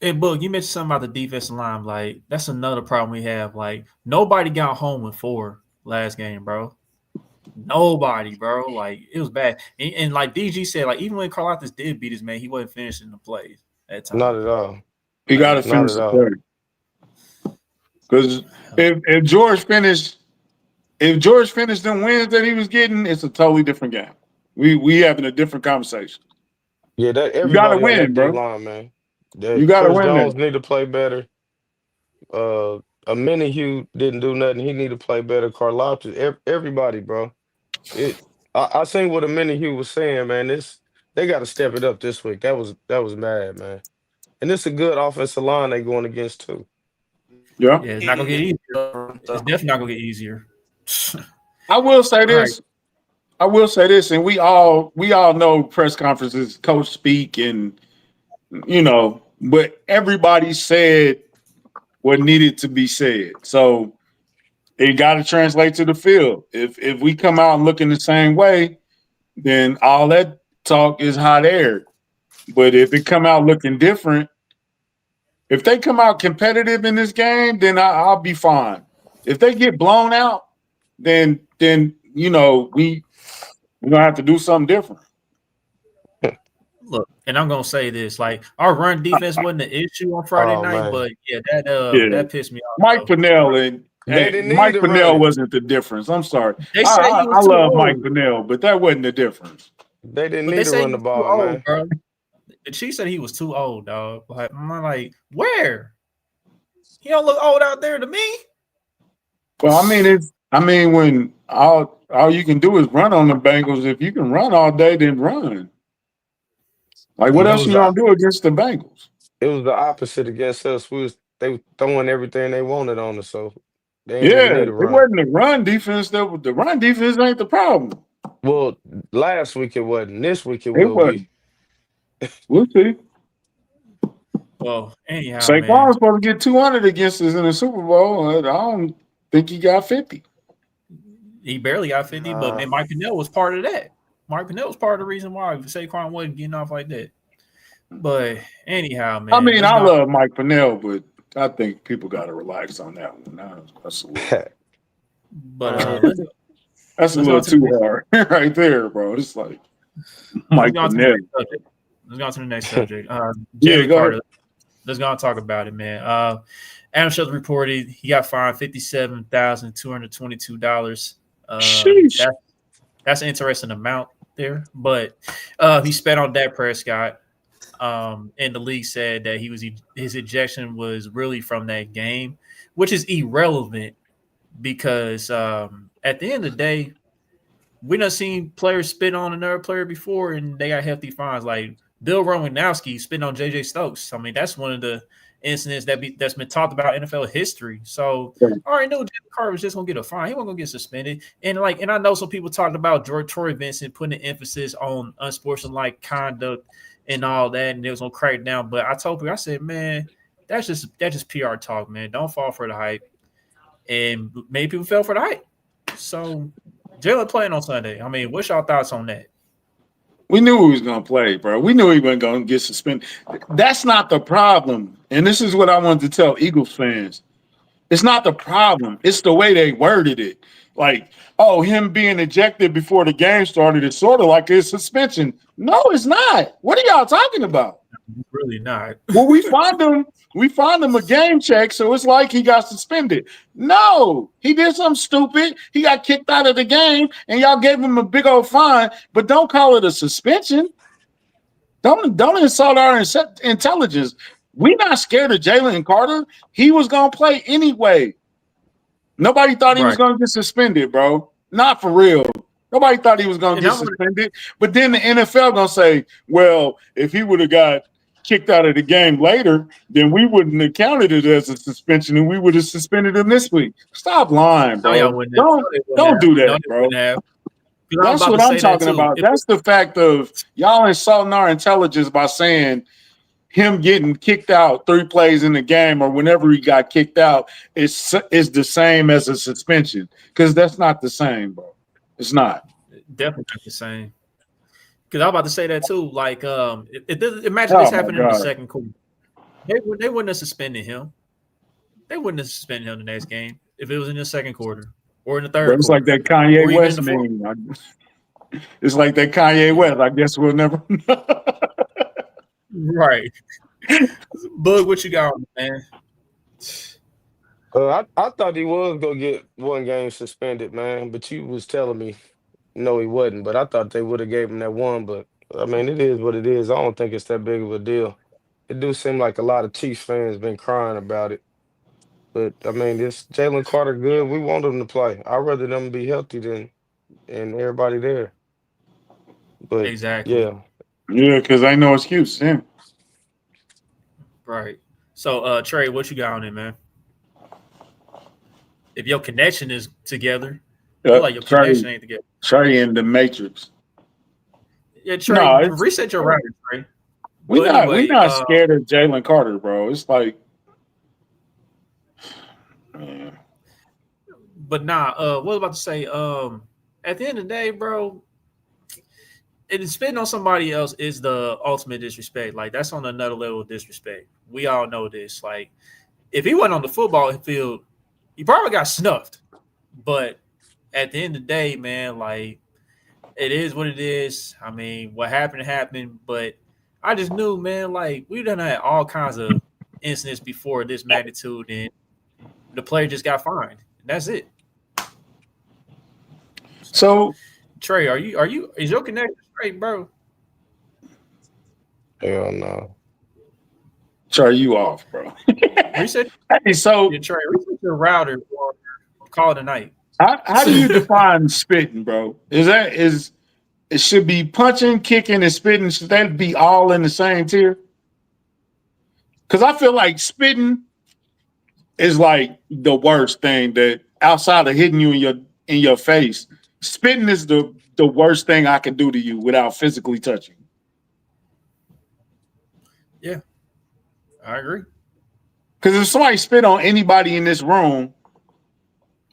and Book, you mentioned something about the defensive line. Like that's another problem we have. Like nobody got home with 4 last game, bro. Nobody, bro. Like it was bad. And like DG said, like even when Karlaftis did beat his man, he wasn't finishing the plays at Not time. at all. He got to Like Not finish at the all. play because if George finished them wins that he was getting, it's a totally different game. We having a different conversation. Yeah, that You got to everybody on win, that D bro. line, man. You That got to Chris win Jones that. need to play better. A mini Hugh didn't do nothing. He need to play better. Karlaftis, everybody, bro. It. I seen what a mini Hugh was saying, man. They got to step it up this week. That was mad, man. And it's a good offensive line they going against too. Yeah. yeah, it's not gonna get easier. It's definitely not gonna get easier. I will say All right. this. I will say this, and we all know press conferences, coach speak, and but everybody said what needed to be said. So it got to translate to the field. If we come out and looking the same way, then all that talk is hot air. But if it come out looking different, if they come out competitive in this game, then I'll be fine. If they get blown out, then we're gonna have to do something different. Look, and I'm gonna say this: like our run defense wasn't an issue on Friday Oh night, man, but yeah, that Yeah, that pissed me off. Mike Though. Pennell and they didn't need Mike to run Pennell it. wasn't the difference. I'm sorry. They I, say I he I was too love Mike old, Pennell, but that wasn't the difference. They didn't but they need to say run he the was too ball, old, man. bro. The Chiefs said he was too old, dog. Like I'm like, where? He don't look old out there to me. Well, I mean, I mean, when all you can do is run on the Bengals. If you can run all day, then run. Like, what It else was you the gonna do against the Bengals? it was the opposite against us. They were throwing everything they wanted on us, so they ain't really Yeah, need to it run. wasn't the run defense. The run defense ain't the problem. Well, last week it wasn't. This week it It will be. wasn't. We'll see. Well, anyhow, Saquon's man, supposed to get 200 against us in the Super Bowl. I don't think he got 50. he barely got 50, but Nah, man, Mike Pennell was part of that. Mike Pennell was part of the reason why Saquon wasn't getting off like that. But anyhow, I man, mean, let's I go. love Mike Pennell, but I think people got to relax on that one. That's a little. But man. That's a let's go little to the too next. hard right there, bro. It's like Let's Mike go on to the Pennell. next subject. Let's go on to the next subject. Yeah, Jalen go ahead. Carter. Let's go and talk about it, man. Adam Schefter reported he got fined $57,222. Sheesh. That's an interesting amount there, but he spent on Dak Prescott. And the league said that his ejection was really from that game, which is irrelevant because at the end of the day, we done seen players spit on another player before and they got hefty fines. Like Bill Romanowski spit on JJ Stokes. I mean, that's one of the incidents that's been talked about in NFL history. So I already know Jalen Carter was just gonna get a fine. He wasn't gonna get suspended. And I know some people talked about George Torrey Vincent putting an emphasis on unsportsmanlike conduct and all that, and it was gonna crack down. But I told people, I said, man, that's just PR talk, man. Don't fall for the hype. And many people fell for the hype. So Jalen playing on Sunday. I mean, what's y'all thoughts on that? We knew he was going to play, bro. We knew he wasn't going to get suspended. That's not the problem. And this is what I wanted to tell Eagles fans. It's not the problem. It's the way they worded it. Like, oh, him being ejected before the game started is sort of like a suspension. No, it's not. What are y'all talking about? Really not. Well, we find him a game check, so it's like he got suspended. No, he did something stupid. He got kicked out of the game, and y'all gave him a big old fine, but don't call it a suspension. Don't insult our intelligence. We're not scared of Jalen Carter. He was gonna play anyway. Nobody thought he was Right. going to get suspended, bro. Not for real. Nobody thought he was going to And get I'm gonna suspended. But then the NFL going to say, well, if he would have got kicked out of the game later, then we wouldn't have counted it as a suspension and we would have suspended him this week. Stop lying, no, y'all bro. wouldn't have. Don't No, they wouldn't don't have. do No, that, they bro. wouldn't have. Because I'm That's about what to I'm say that talking too. about. That's the fact of y'all insulting our intelligence by saying him getting kicked out 3 plays in the game or whenever he got kicked out is the same as a suspension because that's not the same, bro. It's not. Definitely not the same. Because I'm about to say that too. Like, imagine this Oh my happened in the god, second quarter. They wouldn't have suspended him. They wouldn't have suspended him the next game if it was in the second quarter or in the bro! third It's like quarter that Kanye or even in West the fourth. meme. It's like that Kanye Yeah. West. I guess we'll never. Right. Bug, what you got, man? I thought he was gonna get one game suspended, man. But you was telling me no, he wasn't. But I thought they would have gave him that one. But I mean, it is what it is. I don't think it's that big of a deal. It do seem like a lot of Chiefs fans been crying about it. But I mean, this Jalen Carter good. We want him to play. I'd rather them be healthy than and everybody there. But Exactly. yeah, Yeah, because ain't no excuse. Yeah. Right. So, Trey, what you got on it, man? If your connection is together, look like your Trey, connection ain't together. Trey in the Matrix. Yeah, Trey, No, it's reset your router, Trey. we But not we anyway, not scared of Jalen Carter, bro. It's like, man. but nah, what was I about to say? At the end of the day, bro, it is spitting on somebody else is the ultimate disrespect. Like that's on another level of disrespect. We all know this. Like if he wasn't on the football field, he probably got snuffed. But at the end of the day, man, like it is what it is. I mean, what happened happened, but I just knew, man, like we done had all kinds of incidents before this magnitude, and the player just got fined. And that's it. So, So Trey, is your connection straight, bro? hell no. Trey, you off, bro. Reset Hey, so your Trey, reset your router or call it a night. How do you define spitting, bro? Is it should be punching, kicking, and spitting? Should that be all in the same tier? Because I feel like spitting is like the worst thing that outside of hitting you in your face. Spitting is the worst thing I can do to you without physically touching. Yeah, I agree. Because if somebody spit on anybody in this room,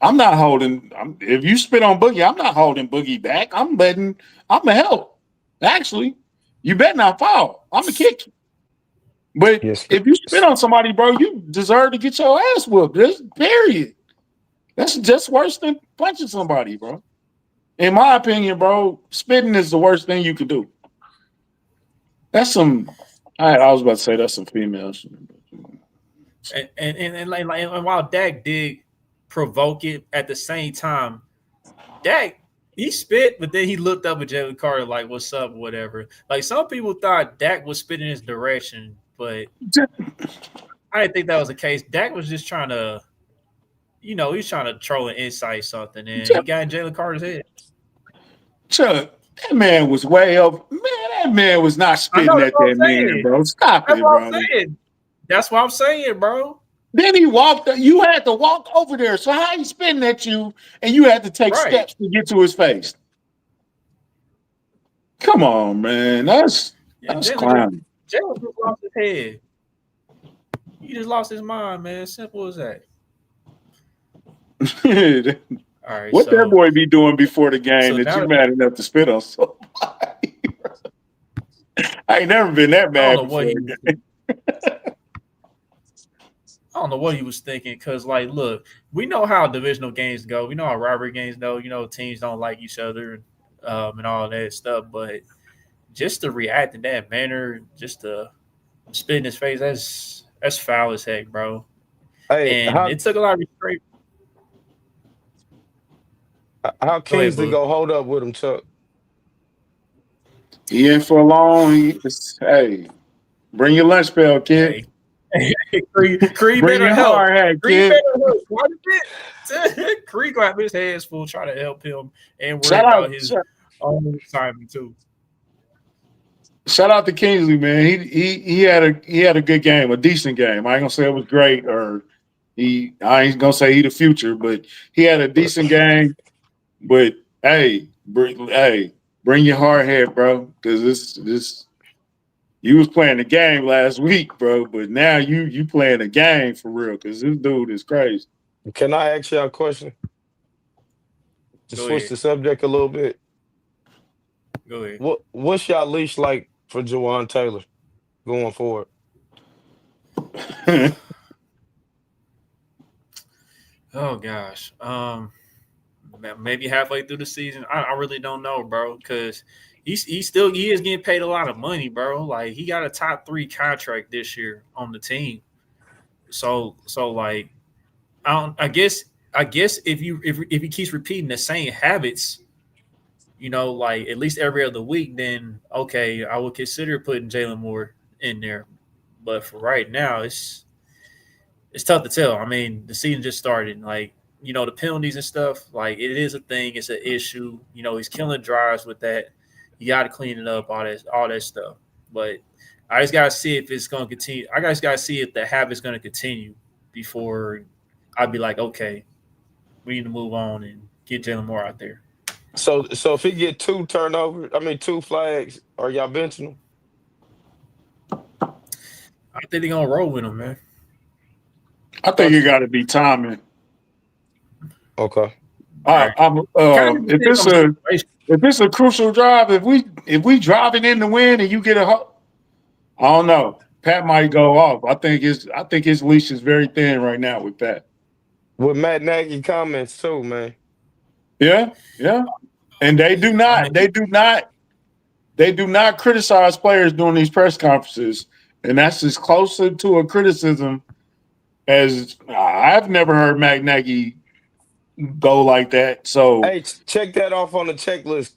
I'm not holding. If you spit on Boogie, I'm not holding Boogie back. I'm letting. I'm gonna help. Actually, you better not fall. I'm gonna kick you. But Yes. if you spit on somebody, bro, you deserve to get your ass whooped. This period. That's just worse than punching somebody, bro. In my opinion, bro, spitting is the worst thing you could do. That's some. I was about to say that's some females. And while Dak did provoke it, at the same time, Dak he spit, but then he looked up at Jalen Carter like, "What's up?" Whatever. Like some people thought Dak was spitting his direction, but I didn't think that was the case. Dak was just trying to, he's trying to troll and incite something, and he got in Jalen Carter's head. Chuck, that man was way up. Man, that man was not I know spitting that's at what I'm that man, saying. bro. Stop That's it, what I'm bro. saying. That's what I'm saying, bro. Then he walked. You had to walk over there. So how he spitting at you, and you had to take Right. steps to get to his face? Come on, man. That's Yeah, that's Jalen clowning. just lost his head. He just lost his mind, man. Simple as that. All right, What that so boy be doing before the game so that now you mad enough to spit on somebody? I ain't never been that I don't mad know what before. he was thinking. I don't know what he was thinking because, like, look, we know how divisional games go. We know how rivalry games go. Teams don't like each other, and all that stuff. But just to react in that manner, just to spit in his face, that's foul as heck, bro. Hey, And it took a lot of restraint. how Go ahead, Kingsley boo. go hold up with him, Chuck? He in for a long. Hey, bring your lunch pail, kid. Hey, Creed Bring better your help. hard hat, Creed kid. better help quite a bit. Creed got his hands full trying to help him and worry Shout out, about his own assignment too. shout out to Kingsley, man. He had a good game, a decent game. I ain't gonna say it was great, or I ain't gonna say he the future, but he had a decent game. But bring your hard hat, bro, because this you was playing the game last week, bro, but now you playing the game for real because this dude is crazy. Can I ask y'all a question? To Go switch ahead. the subject a little bit. Go ahead. What's y'all leash like for Jawan Taylor going forward? Oh gosh. Maybe halfway through the season. I really don't know, bro, because he is getting paid a lot of money, bro. Like he got a top 3 contract this year on the team. So like I guess if he keeps repeating the same habits, like at least every other week, then okay, I would consider putting Jalen Moore in there. But for right now, it's tough to tell. I mean, the season just started. Like, the penalties and stuff, like it is a thing, it's an issue. He's killing drives with that. You gotta clean it up, all that stuff. But I just gotta see if it's gonna continue. I just gotta see if the habit's gonna continue before I'd be like, okay, we need to move on and get Jalen Moore out there. So if he get 2 flags, are y'all benching him? I think they're gonna roll with him, man. I think it Got you. got to be timing. Okay. All right. I'm Kind of if depends it's on the a situation. if it's a crucial drive, if we driving in the win and you get I don't know. Pat might go off. I think his leash is very thin right now with Pat. With Matt Nagy comments too, man. Yeah, yeah. And they do I not, they mean, do not, they do not criticize players during these press conferences, and that's as close to a criticism as I've never heard Matt Nagy go like that. So Hey, check that off on the checklist.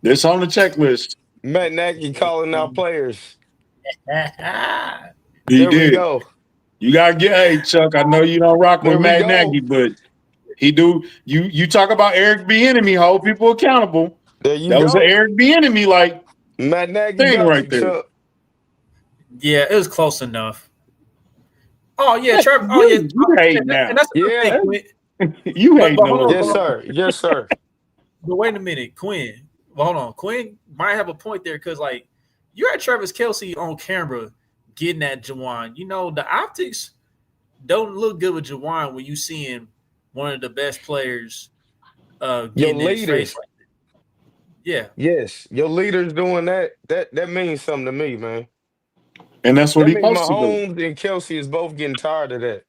this on the checklist. Matt Nagy calling out players. He There we did. go. You gotta get, hey Chuck. I know you don't rock with There we Matt Nagy, go. but He do. You talk about Eric Bieniemy, hold people accountable. There you That was an go. Eric Bieniemy like Matt Nagy thing got right you, there. Chuck. Yeah, it was close enough. Oh yeah, Yeah, Trevor. Oh yeah, you hate and now. that's a good Yeah. thing, Quinn. You hating But a hold on, little Yes, bit. sir. Yes, sir. but wait a minute, Quinn. Well, hold on, Quinn might have a point there because like you had Travis Kelsey on camera getting at Jawan. You know the optics don't look good with Jawan when you seeing one of the best players Your getting in his face leaders. like that. Yeah, Yes. Your leaders doing that. That means something to me, man. And that's what That he means supposed to do. Mahomes and Kelsey is both getting tired of that.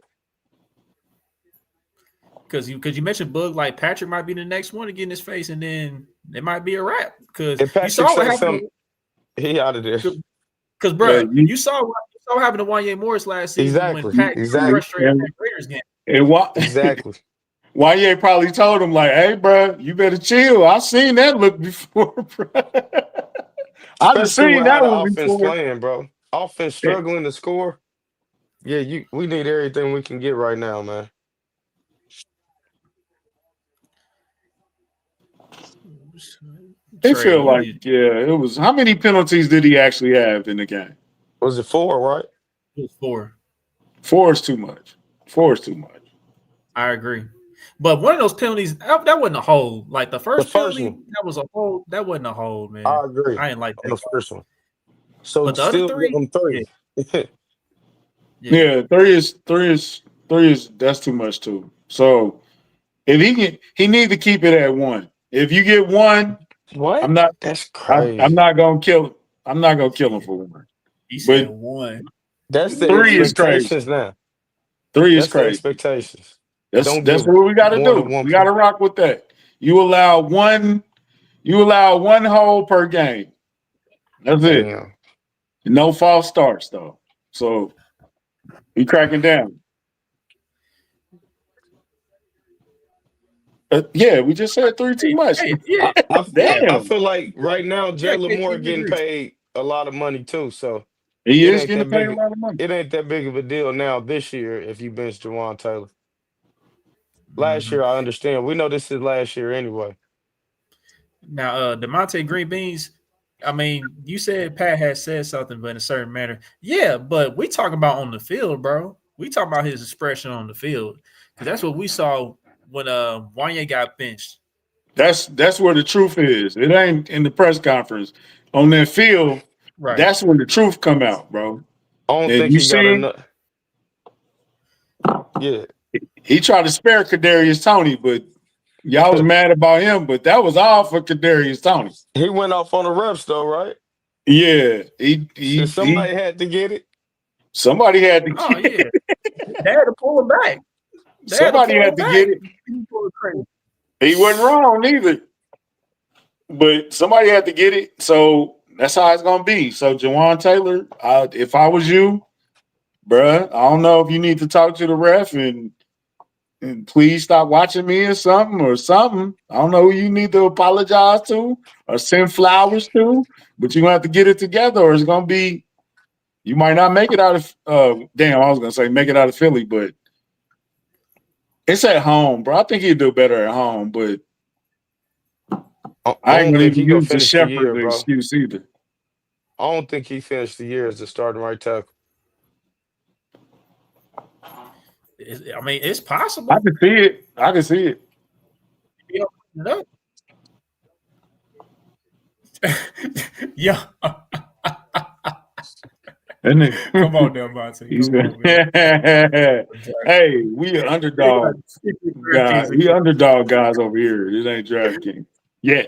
because you mentioned Bug like Patrick might be the next one to get in his face, and then it might be a wrap. Because If you Patrick saw what says happened. something, he out of there. Because Yeah, bruh, you saw what happened to Wanye Morris last season when Exactly. Pat got Exactly. frustrated in that Raiders game. and Exactly. Wanye probably told him like, "Hey, bro, you better chill. I seen that look before, bro. I done Especially seen with how that the one offense before." playing, bro. Offense struggling to score. Yeah, we need everything we can get right now, man. It Trey, feel you like, need yeah, it was. How many penalties did he actually have in the game? Was it 4, right? four. Four is too much. Four is too much. I agree. But one of those penalties, that wasn't a hold. Like the The first first penalty, one, that was a hold. That wasn't a hold, man. I agree I didn't like on that the call. first one. So But the other still give three, them yeah, 3. yeah. Yeah, three is that's too much too. So if he need to keep it at one. If you get one, I'm What? not. That's I'm crazy. not gonna kill him. I'm not gonna kill him for one. He said But one. That's the three is crazy. expectations now. Three is That's the crazy. expectations. That's Don't that's give what we got to more than do. one We got to point. rock with that. You allow one. You allow one hole per game. That's it. Damn. No false starts though. So we cracking down. Yeah, we just said three too Hey, much. hey, yeah, I Damn, feel like right now yeah. Jalen KC, Moore we getting agree. paid a lot of money too. So he it is ain't getting that paid a big. lot of money. It ain't that big of a deal now this year if you bench Jawan Taylor. Last Mhm. year, I understand. We know this is last year anyway. Now, Demonte Green Beans. I mean, you said Pat had said something, but in a certain manner. Yeah, but we talking about on the field, bro. We talking about his expression on the field because that's what we saw when Wanye got benched. That's where the truth is. It ain't in the press conference. On that field, Right. that's when the truth come out, bro. I don't And think you he got see, enough. Yeah, he tried to spare Kadarius Tony, but y'all was mad about him. But that was all for Kadarius Tony. he went off on the refs though, right? Yeah, he So he he. somebody had to get it. Somebody had to Oh get. yeah, they had to pull him back. They had to Somebody pull had him to get back. it. People are crazy. He wasn't wrong either, but somebody had to get it. So that's how it's gonna be. So Jawan Taylor, if I was you, bruh, I don't know if you need to talk to the ref and please stop watching me or something. I don't know who you need to apologize to or send flowers to, but you're gonna have to get it together, or it's gonna be you might not make it out of damn, I was gonna say make it out of Philly, but it's at home, bro. I think he'd do better at home, but I I ain't don't gonna think even he gonna use the finish the Shepherd year, bro. excuse either. I don't think he finished the year as the starting right tackle. I mean, it's I possible. can see it. I can see it. Yeah. Yeah. And Come on then now, Monty. he's Come gonna on, man. hey, we an underdog guy. We underdog guys over here. It ain't DraftKings. Yeah.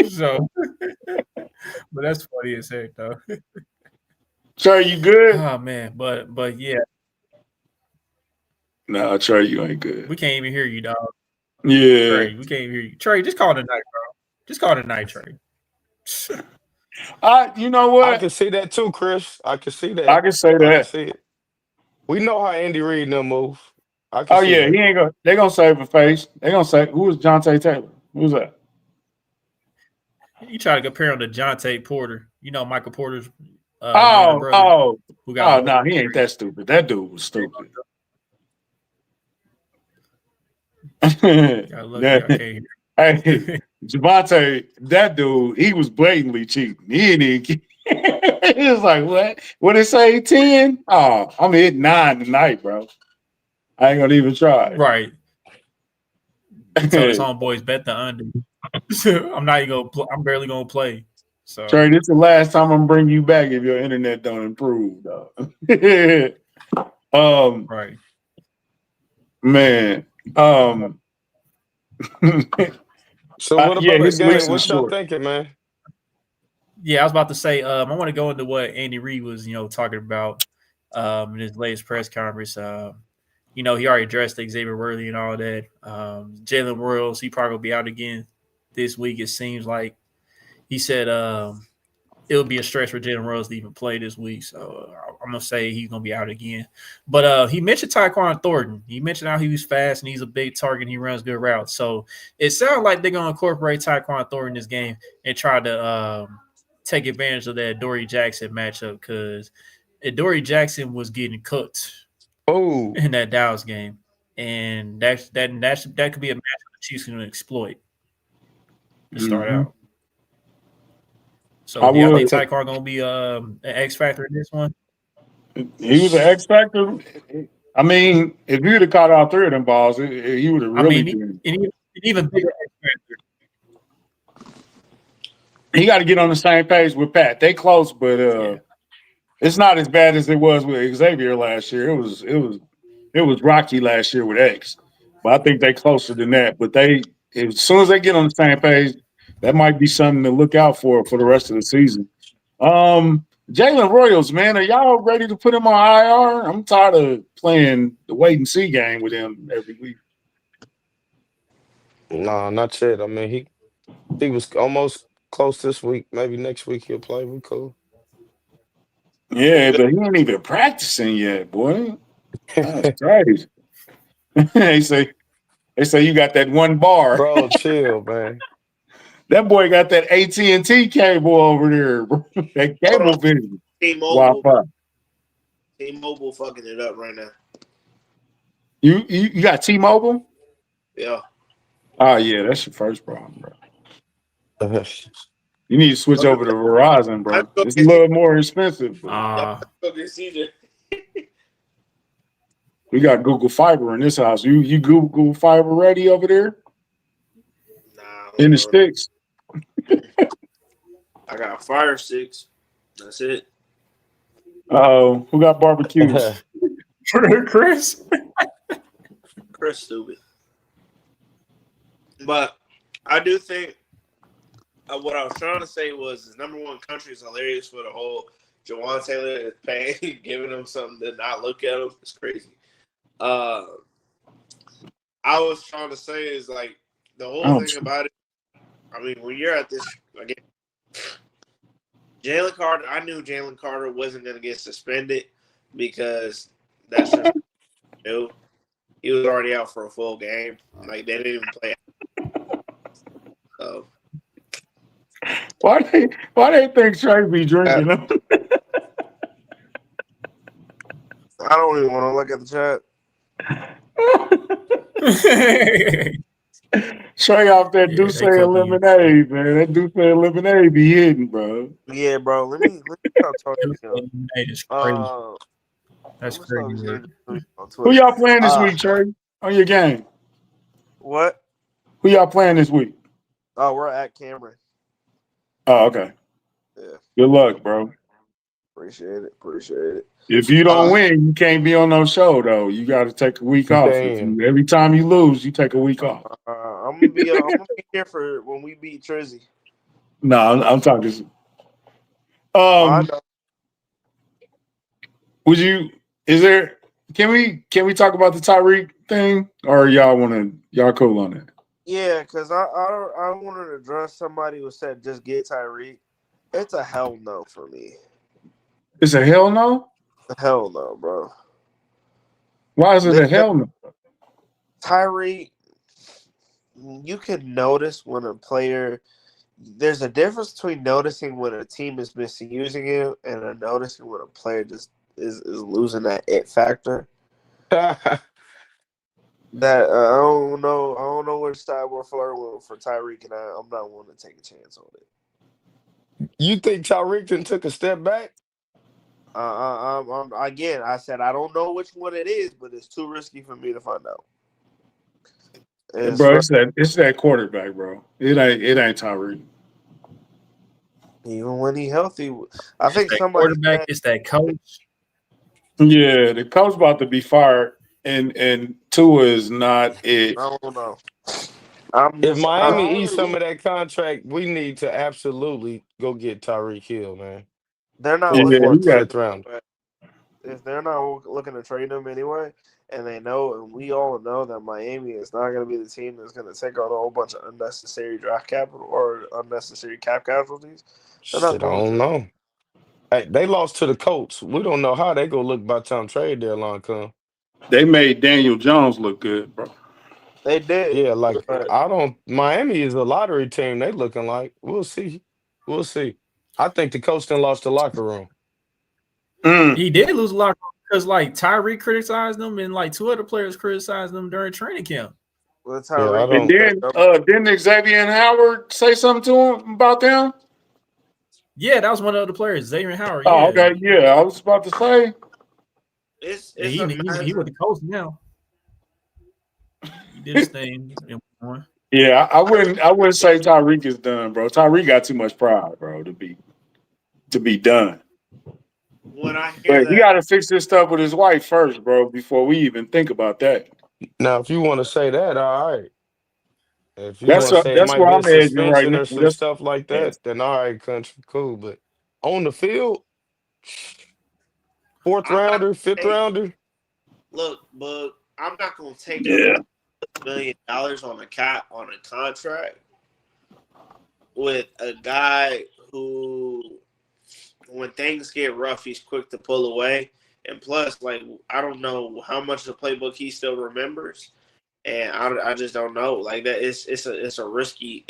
So, but that's funny as heck, though. Trey, you good? Oh man, but yeah, Nah, Trey, you ain't good. we can't even hear you, dog. Yeah. Trey, we can't even hear you. Trey, just call it a night, bro. Just call it a night, Trey. You know I what? can see that too, Chris. I can see I that. can say I can that. see it. We know how Andy Reid and them move. I can Oh see yeah, that. he ain't gonna they gonna save a face. They gonna say who was Jonte Taylor? Who's that? You try to compare him to Jonte Porter. You know Michael Porter's younger Oh, brother oh, who got oh busted. no, he ain't that stupid. That dude was stupid. Y'all lucky y'all can't Hey, hear. Javante, that dude, he was blatantly cheating. He didn't. He was like, "What? What it say? 10? Oh, I'm hitting 9 tonight, bro. I ain't gonna even try." Right. He told his homeboys bet the under. I'm not even gonna. I'm barely gonna play. So Trey, this is the last time I'm bringing you back if your internet don't improve, dog. um, right. man. So what Yeah, about the his game? leash is What y'all short. thinking, man? Yeah, I was about to say. I want to go into what Andy Reid was, talking about in his latest press conference. He already addressed Xavier Worthy and all that. Jalen Royals, he probably will be out again this week. It seems like he said it'll be a stretch for Jalen Rose to even play this week. So I'm gonna say he's gonna be out again. But he mentioned Tyquan Thornton. He mentioned how he was fast and he's a big target. And he runs good routes. So it sounds like they're gonna incorporate Tyquan Thornton in this game and try to take advantage of that Dory Jackson matchup because Dory Jackson was getting cooked Oh, in that Dallas game, and that could be a matchup the Chiefs can exploit to start Mm-hmm. out. So I do y'all think would. Tyquan gonna be an X factor in this one? He was an X factor. I mean, if you'd have caught all 3 of them balls, he would have I really mean, been. an even bigger X factor. He got to get on the same page with Pat. They close, but Yeah, it's not as bad as it was with Xavier last year. It was rocky last year with X, but I think they closer than that. But as soon as they get on the same page, that might be something to look out for the rest of the season. Jalen Royals, man, are y'all ready to put him on IR? I'm tired of playing the wait and see game with him every week. nah, not yet. I mean, he was almost close this week. Maybe next week he'll play. We cool. Yeah, but he ain't even practicing yet, boy. That's crazy. they say they say you got that one bar. Bro, chill, man. That boy got that AT&T cable over there, bro. That Hold on, cable vision T-Mobile. Wi-Fi. T-Mobile fucking it up right now. You got T-Mobile? Yeah. Oh yeah, that's your first problem, bro. Uh, You need to switch Go over to Verizon, I bro. go It's a get little more expensive, but Yeah, uh, go get CJ. we got Google Fiber in this house. You Google Fiber ready over there Nah, in the bro. sticks? I got Fire Sticks. That's it. Oh, who got barbecues? Chris. Chris stupid. But I do think what I was trying to say was his number one country is hilarious for the whole Jawan Taylor is paying, giving him something to not look at him. It's crazy. Uh, I was trying to say is like the whole Oh, thing about it. I mean, when you're at this again, Jalen Carter, I knew Jalen Carter wasn't going to get suspended because that's just new. He was already out for a full game. Like they didn't even play. So why they think Trey be uh, drinking them? I don't even want to look at the chat. yeah, Straight off that Douce they and cooking you. lemonade, man. That Douce and lemonade be hitting, bro. Yeah, bro. Let me stop talking to you. That is crazy. Uh, I'm That's gonna start crazy work. engaging with you on Who Twitter. y'all playing this week, Trey? On your game? What? Who y'all playing this week? Oh, we're at Cameron. Oh, okay. Yeah, Good luck, bro. appreciate it. Appreciate it. If you don't Uh, win, you can't be on no show though. You got to take a week off. damn. Every time you lose, you take a week off. I'm gonna be here for when we beat Trizzy. No, I'm talking. I Um, know. would you? Is there? Can we talk about the Tyreek thing, or y'all cool on it? Yeah, because I wanted to address somebody who said just get Tyreek. It's a hell no for me. It's a hell no. Hell no, bro. Why is it This a hell no? Tyreek, you can notice when a player. There's a difference between noticing when a team is misusing you and noticing when a player just is losing that it factor. That I don't know. I don't know which side we're flirting with for Tyreek, and I'm not willing to take a chance on it. You think Tyreek done took a step back? Again, I said I don't know which one it is, but it's too risky for me to find out. Bro, Especially it's that quarterback, bro. It ain't Tyreek. even when he healthy, I It's think that somebody quarterback. said It's that coach. Yeah, the coach about to be fired, and Tua is not it. I don't know. I'm If just Miami eats some of that contract, we need to absolutely go get Tyreek Hill, man. they're not For a Yeah, looking he fourth, got. fifth round. if they're not looking to trade him anyway, and they know, and we all know that Miami is not going to be the team that's going to take on a whole bunch of unnecessary draft capital or unnecessary cap casualties, they're not Shit, I going don't to. know. Hey, they lost to the Colts. We don't know how they go look by the time trade deadline come. They made Daniel Jones look good, bro. They did, Yeah, like but I don't. Miami is a lottery team. They looking like we'll see. We'll see. I think the coach done lost the locker room. Mm. He did lose a lot because like Tyreek criticized them and like two other players criticized them during training camp. with Yeah, I Tyreek, And don't. then didn't Xavier and Howard say something to him about them? Yeah, that was one of the players, Xavier Howard. Oh, Yeah, okay, yeah. I was about to say, yeah, it's he with imagine. the coach now. He did his thing. And won. yeah. I wouldn't say Tyreek is done, bro. Tyreek got too much pride, bro, to be done. When I hear But he that, got to fix this stuff with his wife first, bro, before we even think about that. Now, if you want to say that, all right. If you That's want to say it that's might where be a I'm edging right suspension now. or some stuff like Yeah. that, then all right, country, cool. But on the field, fourth I'm not rounder, fifth take rounder, look, but I'm not going to take Yeah. $1 million on a cap on a contract with a guy who, when things get rough, he's quick to pull away. And plus, like, I don't know how much of the playbook he still remembers, and I just don't know. Like that, it's a you risky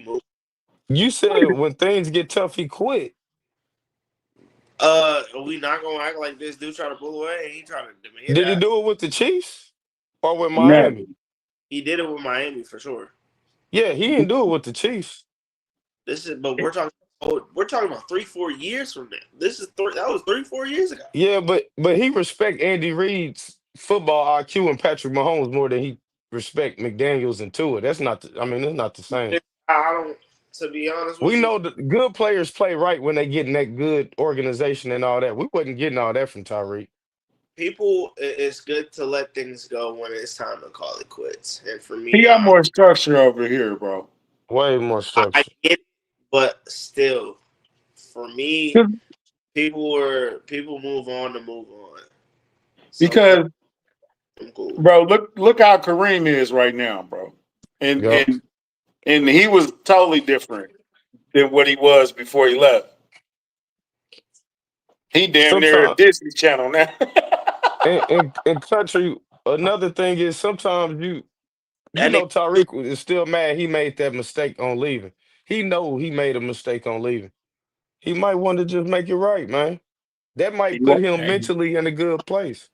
move. you said when things get tough, he quit. We not gonna act like this dude trying to pull away, and he trying to demand Did he that. do it with the Chiefs or with Never. Miami? He did it with Miami for sure. Yeah, he didn't do it with the Chiefs. But we're talking about 3-4 years from now. That was 3-4 years ago. Yeah, but he respect Andy Reid's football IQ and Patrick Mahomes more than he respect McDaniels and Tua. That's not. I mean, it's not the same. I don't. To be honest We with you, know that good players play right when they get in that good organization and all that. We wasn't getting all that from Tyreek. it's good to let things go when it's time to call it quits. And for He me, got more structure over here, bro. Way more I structure. get it, but still, for me, people move on to move on. Sometimes Because, I'm cool. bro, look how Kareem is right now, bro. And Yup. and and he was totally different than what he was before he left. He damn near a Sometimes Disney Channel now. in country, another thing is sometimes you That know nigga, Tyreek is still mad he made that mistake on leaving. He know he made a mistake on leaving. He might want to just make it right, man. That He might put wa- him Hey, mentally in a good place.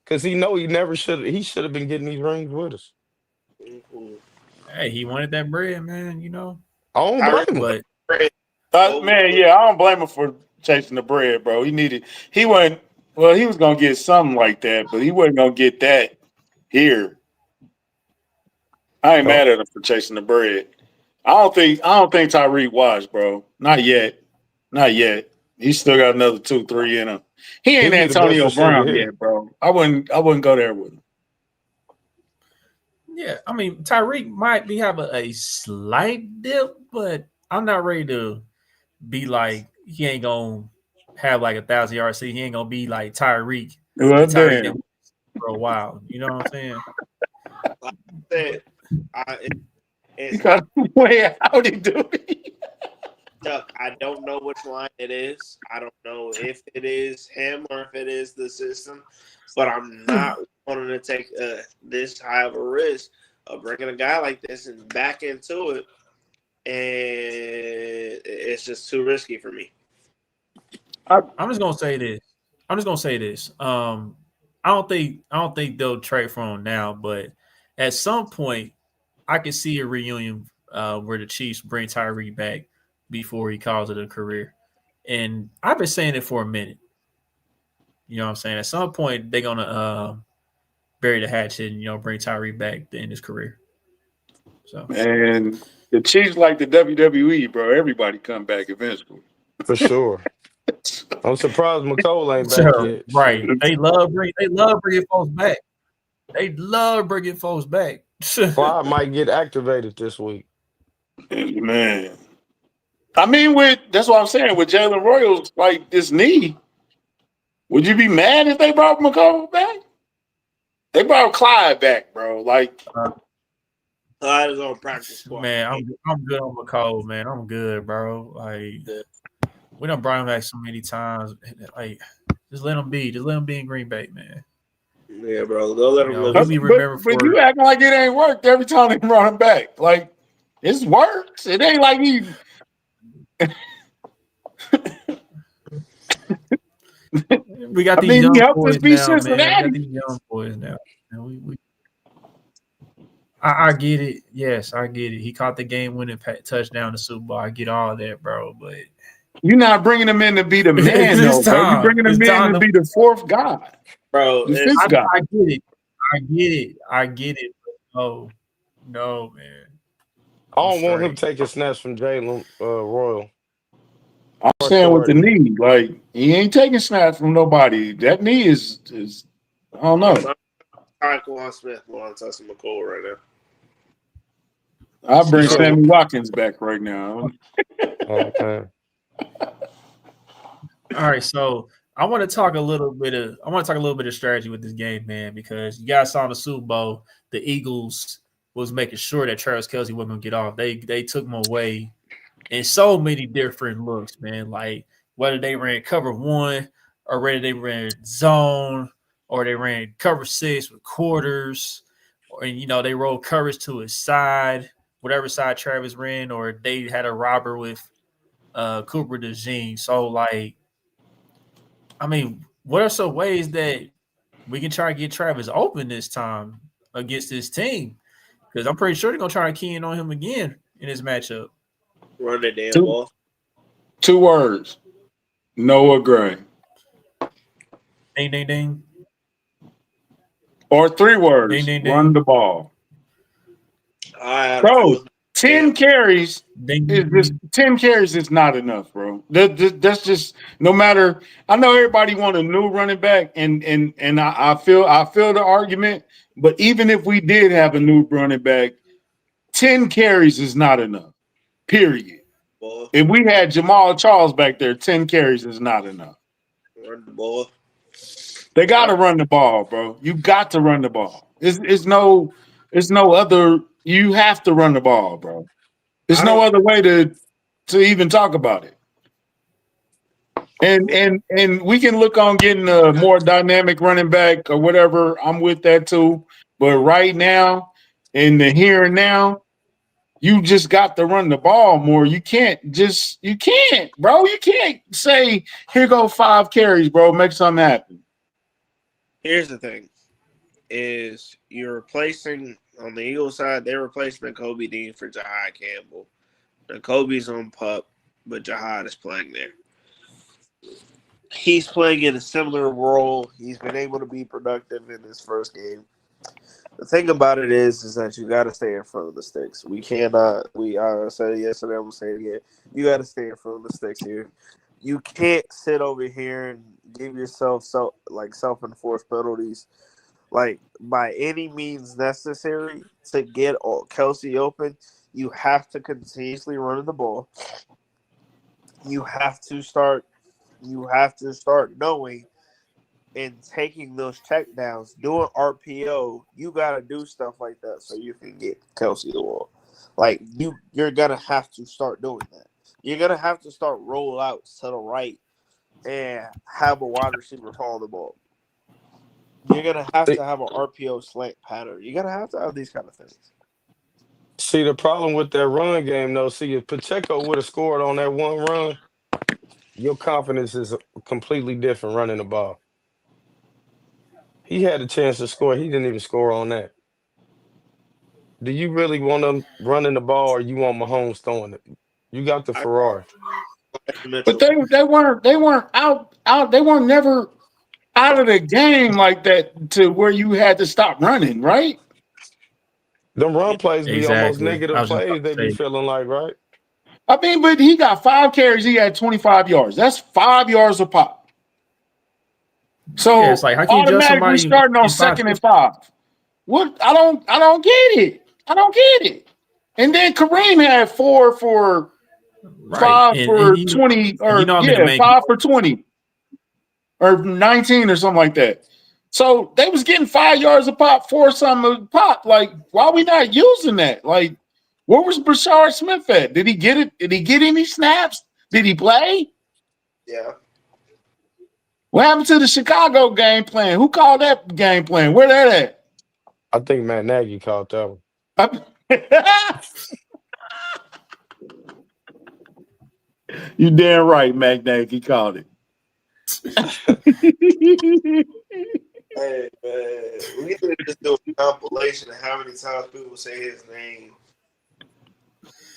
Cause he know he never should he should have been getting these rings with us. I'm cool. hey, he wanted that bread, man. I don't Tyreek blame him. But over Man, with. yeah, I don't blame him for chasing the bread, bro. He wasn't, well, he was gonna get something like that, but he wasn't gonna get that here. I ain't Don't mad at him for chasing the bread. I don't think Tyreek washed, bro. Not yet. Not yet. He still got another 2, 3 in him. He he'll ain't be the best Antonio receiver Brown here. yet, bro. I wouldn't go there with him. yeah, I mean Tyreek might be have a slight dip, but I'm not ready to be like he ain't gonna have like 1,000 yards. See, he ain't gonna be like Tyreek, the Well, Tyreek that damn. we for a while. You know what I'm saying? Like I said, He it's not got way out. He do it. Duck. I don't know which line it is. I don't know if it is him or if it is the system, but I'm not wanting to take this high of a risk of bringing a guy like this and back into it, and it's just too risky for me. I, I'm just gonna say this. I'm just gonna say this. I don't think they'll trade for him now, but at some point, I can see a reunion where the Chiefs bring Tyreek back before he calls it a career. And I've been saying it for a minute. You know what I'm saying? At some point, they're gonna bury the hatchet and bring Tyreek back to end his career. So And the Chiefs like the WWE, bro. Everybody come back eventually. for sure. I'm surprised McCole ain't back so yet. right, Shit. they love bringing folks back. They love bringing folks back. Clyde might get activated this week. Man. I mean, that's what I'm saying. With Jalen Royals, like this knee, would you be mad if they brought McCall back? They brought Clyde back, bro. Like, Clyde is on practice squad. Man, I'm good on McCall, man. I'm good, bro. Like we done brought him back so many times. Like just let him be. Just let him be in Green Bay, man. Yeah, bro. They'll let him live. He'll be remembered but for. you acting like it ain't worked every time they brought him back. Like, it works. It ain't like he. We got I these mean, he young helped us boys beat now, man. We got Cincinnati. these young boys now. I get it. Yes, I get it. He caught the game-winning touchdown in the Super Bowl. I get all that, bro. But You're not bringing him in to be the man, it's though, bro. You're time. bringing him It's in time to to. be the fourth guy, Bro, the fifth guy. I get it. I get it. I get it. But no, man. I I'm don't want him straight. taking snaps from Jalen Royal. I'm saying with the Authority. knee, like he ain't taking snaps from nobody. That knee is I don't know. Tyquan Smith wants us McCall right now. I'll You bring said Sammy what? Watkins back right now. Oh, man. All right, so I want to talk a little bit of strategy with this game, man, because you guys saw in the Super Bowl, the Eagles was making sure that Travis Kelce wasn't gonna get off. They took him away in so many different looks, man. Like whether they ran cover one or whether they ran zone or they ran cover six with quarters, or they rolled coverage to his side, whatever side Travis ran, or they had a robber with Cooper DeJean. So like I mean, what are some ways that we can try to get Travis open this time against this team? Because I'm pretty sure they're gonna try to key in on him again in this matchup. Run the damn two ball. two words. Noah Gray. Ding ding ding. Or three Ding words. ding Run ding. the ball. I had a Bro, fourth 10 damn. carries Ding is ding just ding. 10 carries is not enough, bro. That's just no matter. I know everybody want a new running back, and I feel the argument, but even if we did have a new running back, 10 carries is not enough. Period. Ball. If we had Jamal Charles back there, 10 carries is not enough. Run the ball. They got I, to run the ball, bro. You got to run the ball. It's no other. You have to run the ball, bro. There's I no don't. other way to even talk about it. And we can look on getting a more dynamic running back or whatever. I'm with that too. But right now, in the here and now, you just got to run the ball more. You can't, bro. You can't say, here go 5 carries, bro. Make something happen. Here's the thing: is you're replacing on the Eagles side. They're replacing Kobe Dean for Jahai Campbell. Now Kobe's on pup, but Jahad is playing there. He's playing in a similar role. He's been able to be productive in his first game. The thing about it is that you got to stay in front of the sticks. We cannot. I said it yesterday. I'm saying it again. You got to stay in front of the sticks here. You can't sit over here and give yourself self-enforced penalties, like by any means necessary to get Kelsey open. You have to continuously run the ball. You have to start. You have to start knowing and taking those checkdowns, doing RPO, you gotta do stuff like that so you can get Kelsey the ball. Like you're gonna have to start doing that. You're gonna have to start roll outs to the right and have a wide receiver follow the ball. You're gonna have See, to have an RPO slant pattern. You're gonna have to have these kind of things. see, the problem with that run game, though, see, if Pacheco would have scored on that one run, your confidence is completely different running the ball. He had a chance to score. He didn't even score on that. Do you really want him running the ball, or you want Mahomes throwing it? You got the I Ferrari. But Mitchell. they weren't out they weren't never out of the game like that to where you had to stop running, right? Them run plays be almost Exactly. I negative was just about plays. to They be say. feeling like, right? I mean, but he got 5 carries, he had 25 yards. That's 5 yards a pop. Yeah, it's So like how can you judge automatically somebody starting on in five second and touchdowns? 5. What I don't get it. I don't get it. And then Kareem had 4 for Right, 5 and for he 20 and you or know how many yeah, man. 5 for 20 or 19 or something like that. So they was getting 5 yards a pop, 4 something a pop. Like, why are we not using that? Like, where was Brashard Smith at? Did he get it? Did he get any snaps? Did he play? Yeah. What happened to the Chicago game plan? Who called that game plan? Where that I think Matt Nagy caught that one. at? You damn right, Mac Nagy called it. Hey man, we need to just do a compilation of how many times people say his name.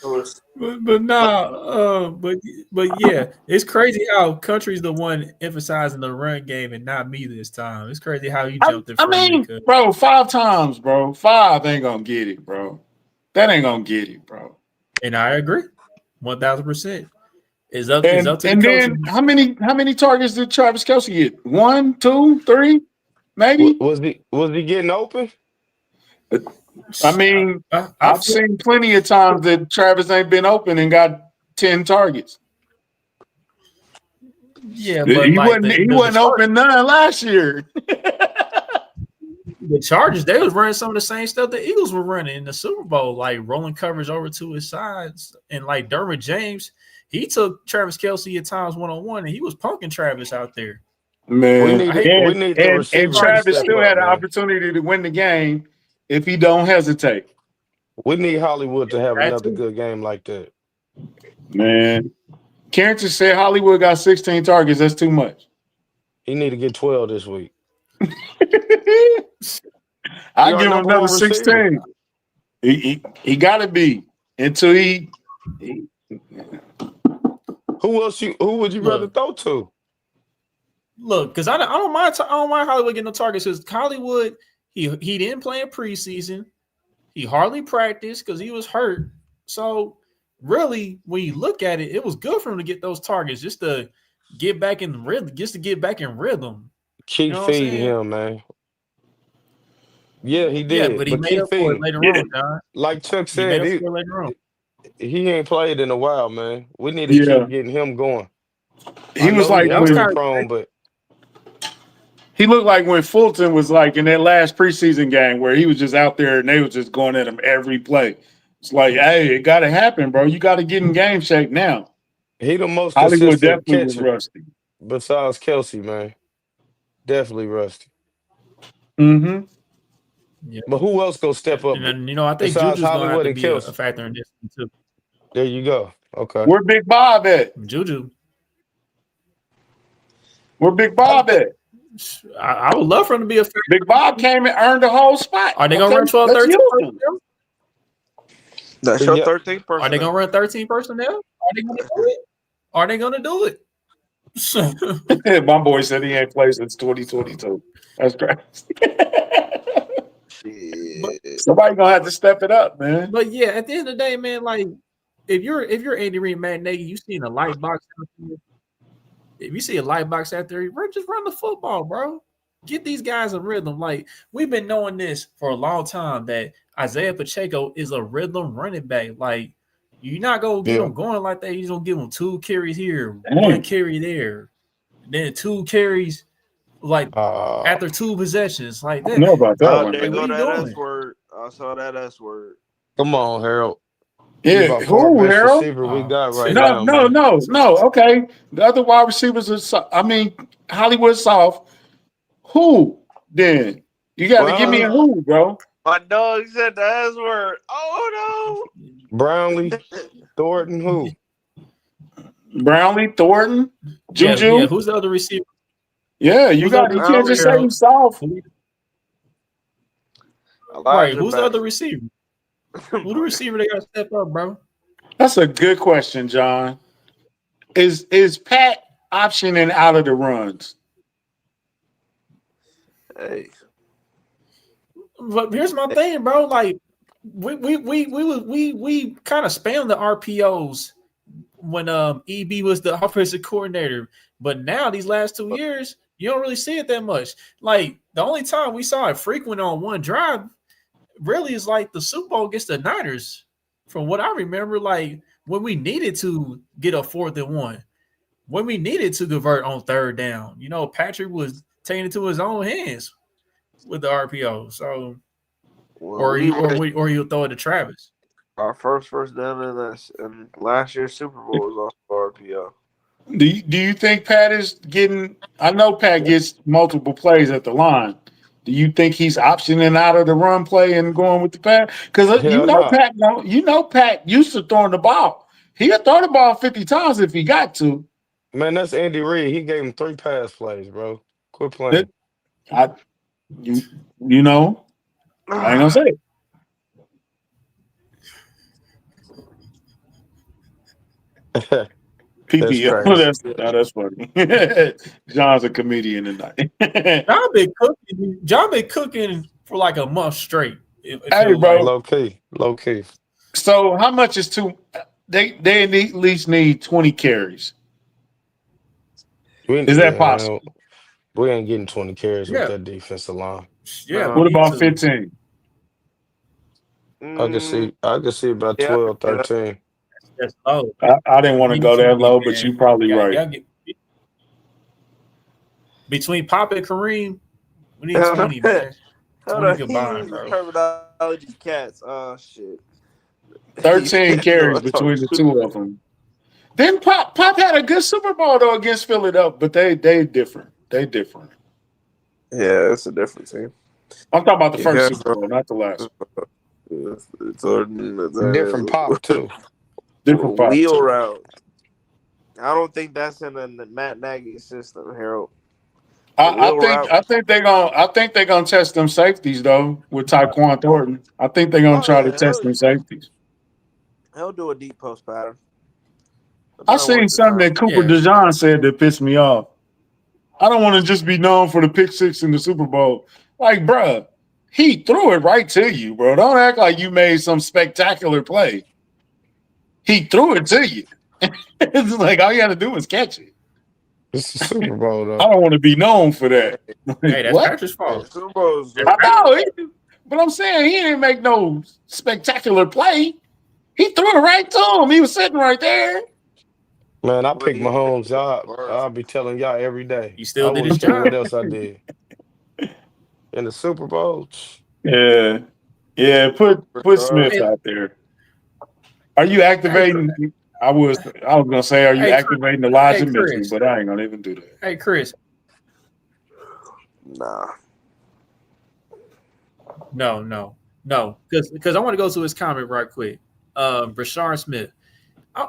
It was But nah, but yeah, it's crazy how Country's the one emphasizing the run game and not me this time. It's crazy how you I, jumped in I front of me, mean, cause bro, 5 times, bro. 5 ain't gonna get it, bro. That ain't gonna get it, bro. and I agree, 1,000%. Is And up to the and coach. then how many targets did Travis Kelce get? 1, 2, 3, maybe. Was he getting open? I mean, I I've feel, seen plenty of times that Travis ain't been open and got 10 targets. yeah, but He like wasn't he wasn't open none last year. the Chargers, they was running some of the same stuff the Eagles were running in the Super Bowl, like rolling coverage over to his sides, and like Derwin James, he took Travis Kelce at times 1-on-1, and he was punking Travis out there. We Man, I needed hate we and need the and and receivers to Travis step still up, had an man. opportunity to win the game if he don't hesitate. We need Hollywood to have that another too. good game like that. Man, Carrington said Hollywood got 16 targets. That's too much. He need to get 12 this week. He I our give him number another one receiver. 16. He got to be until he Who would you rather Look, throw to? because I don't mind Hollywood getting no targets. Because Hollywood, he didn't play in preseason. He hardly practiced because he was hurt. So really, when you look at it, it was good for him to get those targets just to get back in rhythm, just to get back in rhythm. You Keep know what I'm feeding saying? him, man. Yeah, he Yeah, did. but he But made keep up for it feeding. later yeah on, John. Like Chuck He made said, up he for it later on. he ain't played in a while, man. We need to yeah keep getting him going. I he was know he like That was injury kind when of prone, but he looked like when Fulton was like in that last preseason game where he was just out there and they was just going at him every play. It's like, hey, it got to happen, bro. You got to get in game shape now. he the most Hollywood consistent definitely was catcher rusty. besides Kelsey, man. Definitely rusty. Mm-hmm. yeah. But who else gonna step up And then I think besides Juju's gonna have Hollywood to and be a Kelsey? factor in this one too. There you go. Okay. Where Big Bob at? Juju, Where Big Bob at? I would love for him to be a factor. Big Bob came and earned the whole spot. Are they gonna Okay, run 12, let's 13 use him. personnel? That's your Yeah. 13th Are they personnel. gonna run 13 personnel? Are they gonna do it? Are they gonna do it? My boy said he ain't played since 2022. That's crazy. but Shit. Somebody gonna have to step it up, man. but yeah, at the end of the day, man, like if you're Andy Reid, Matt Nagy, you seen a light box out there. If you see a light box out there, just run the football, bro. Get these guys a rhythm. Like we've been knowing this for a long time that Isaiah Pacheco is a rhythm running back. Like you're not gonna get Yeah. them going like that. You're gonna give them 2 carries here, 1 Damn. carry there, then 2 carries like Uh after 2 possessions like I don't that. know about that Oh, one. there Like what go are you that S doing? word. I saw that S word. Come on, Harold. He Yeah, by far who, best Harold? receiver we Oh, got right No, now, no, man. no, no. Okay. The other wide receivers are Hollywood soft. Who then? You gotta give me a Brownlee, who, bro. My dog said the S word. Oh Brownlee, no. Thornton, who? Brownlee, Thornton, yeah. Juju. Who's the other receiver? Yeah, Who's the other you I can't don't just receiver, say even. Harold? he's soft. Right. Elijah Who's the other Mack. receiver? Who the receiver they got to step up, bro? That's a good question, John. Is Pat optioning out of the runs? Hey, But here's my thing, bro. Like we kind of spammed the RPOs when EB was the offensive coordinator, but now these last 2 years you don't really see it that much. Like the only time we saw it frequent on one drive really is like the Super Bowl against the Niners. From what I remember, like when we needed to get a 4th and 1, when we needed to convert on 3rd down, Patrick was taking it to his own hands with the RPO. So, when or we you went or you'll throw it to Travis. our first down in this, and last year's Super Bowl was also RPO. Do you think Pat is getting? I know Pat gets multiple plays at the line. Do you think he's optioning out of the run play and going with the Pat? Because Hell no. Pat used to throwing the ball. He'll throw the ball 50 times if he got to. Man, that's Andy Reid. He gave him 3 pass plays, bro. Quit That playing. I you you know I ain't gonna say it. That's PPO. crazy. That's funny. John's a comedian tonight. John been cooking for like a month straight. It Hey, feels like. bro. Low key. Low key. So how much is too? They at least need 20 carries. Is that Yeah, possible? we ain't getting 20 carries with Yeah, that defensive line. yeah, we No, What need about to. 15? mm, I could see about yeah, 12, yeah. 13. That's low. I didn't We want to need go that 20, low, but man. you're probably Got right. got get between Pop and Kareem. We need Hold 20, man. on, 20 he combined, using bro. terminology cats. Oh shit. You 13 cats know carries I talk between the two stupid. of them. Then Pop had a good Super Bowl though against Philadelphia, but they different. They different. Yeah, it's a different team. I'm talking about the You first cats Super Bowl, not the last. it's Different pop, too. Different Pop wheel too. route. I don't think that's in the Matt Nagy system, Harold. The I wheel think route. they're gonna test them safeties though with Tyquan Thornton. I think they're gonna Oh try to yeah, test them safeties. he'll do a deep post pattern. He'll I try to seen work the something time. that Cooper Yeah. DeJean said that pissed me off. I don't want to just be known for the pick six in the Super Bowl. Like, bruh, he threw it right to you, bro. Don't act like you made some spectacular play. He threw it to you. It's like all you got to do is catch it. It's the Super Bowl, I though. don't want to be known for that. Hey, Like, that's what? Patrick's Hey, fault. Super Bowls That's I Patrick. know, but I'm saying he didn't make no spectacular play. He threw it right to him. He was sitting right there. Man, I what pick he did Mahomes. was worse. I'll be telling y'all every day. He I still did his wouldn't care what job. else I did. In the Super Bowl, Yeah, yeah. Put Smith Hey, out there. Are you hey, activating? I was gonna say, are you hey, activating Elijah Mitchell? Chris. But I ain't gonna even do that. Hey, Chris. Nah. No. Because I want to go to his comment right quick. Brashard Smith.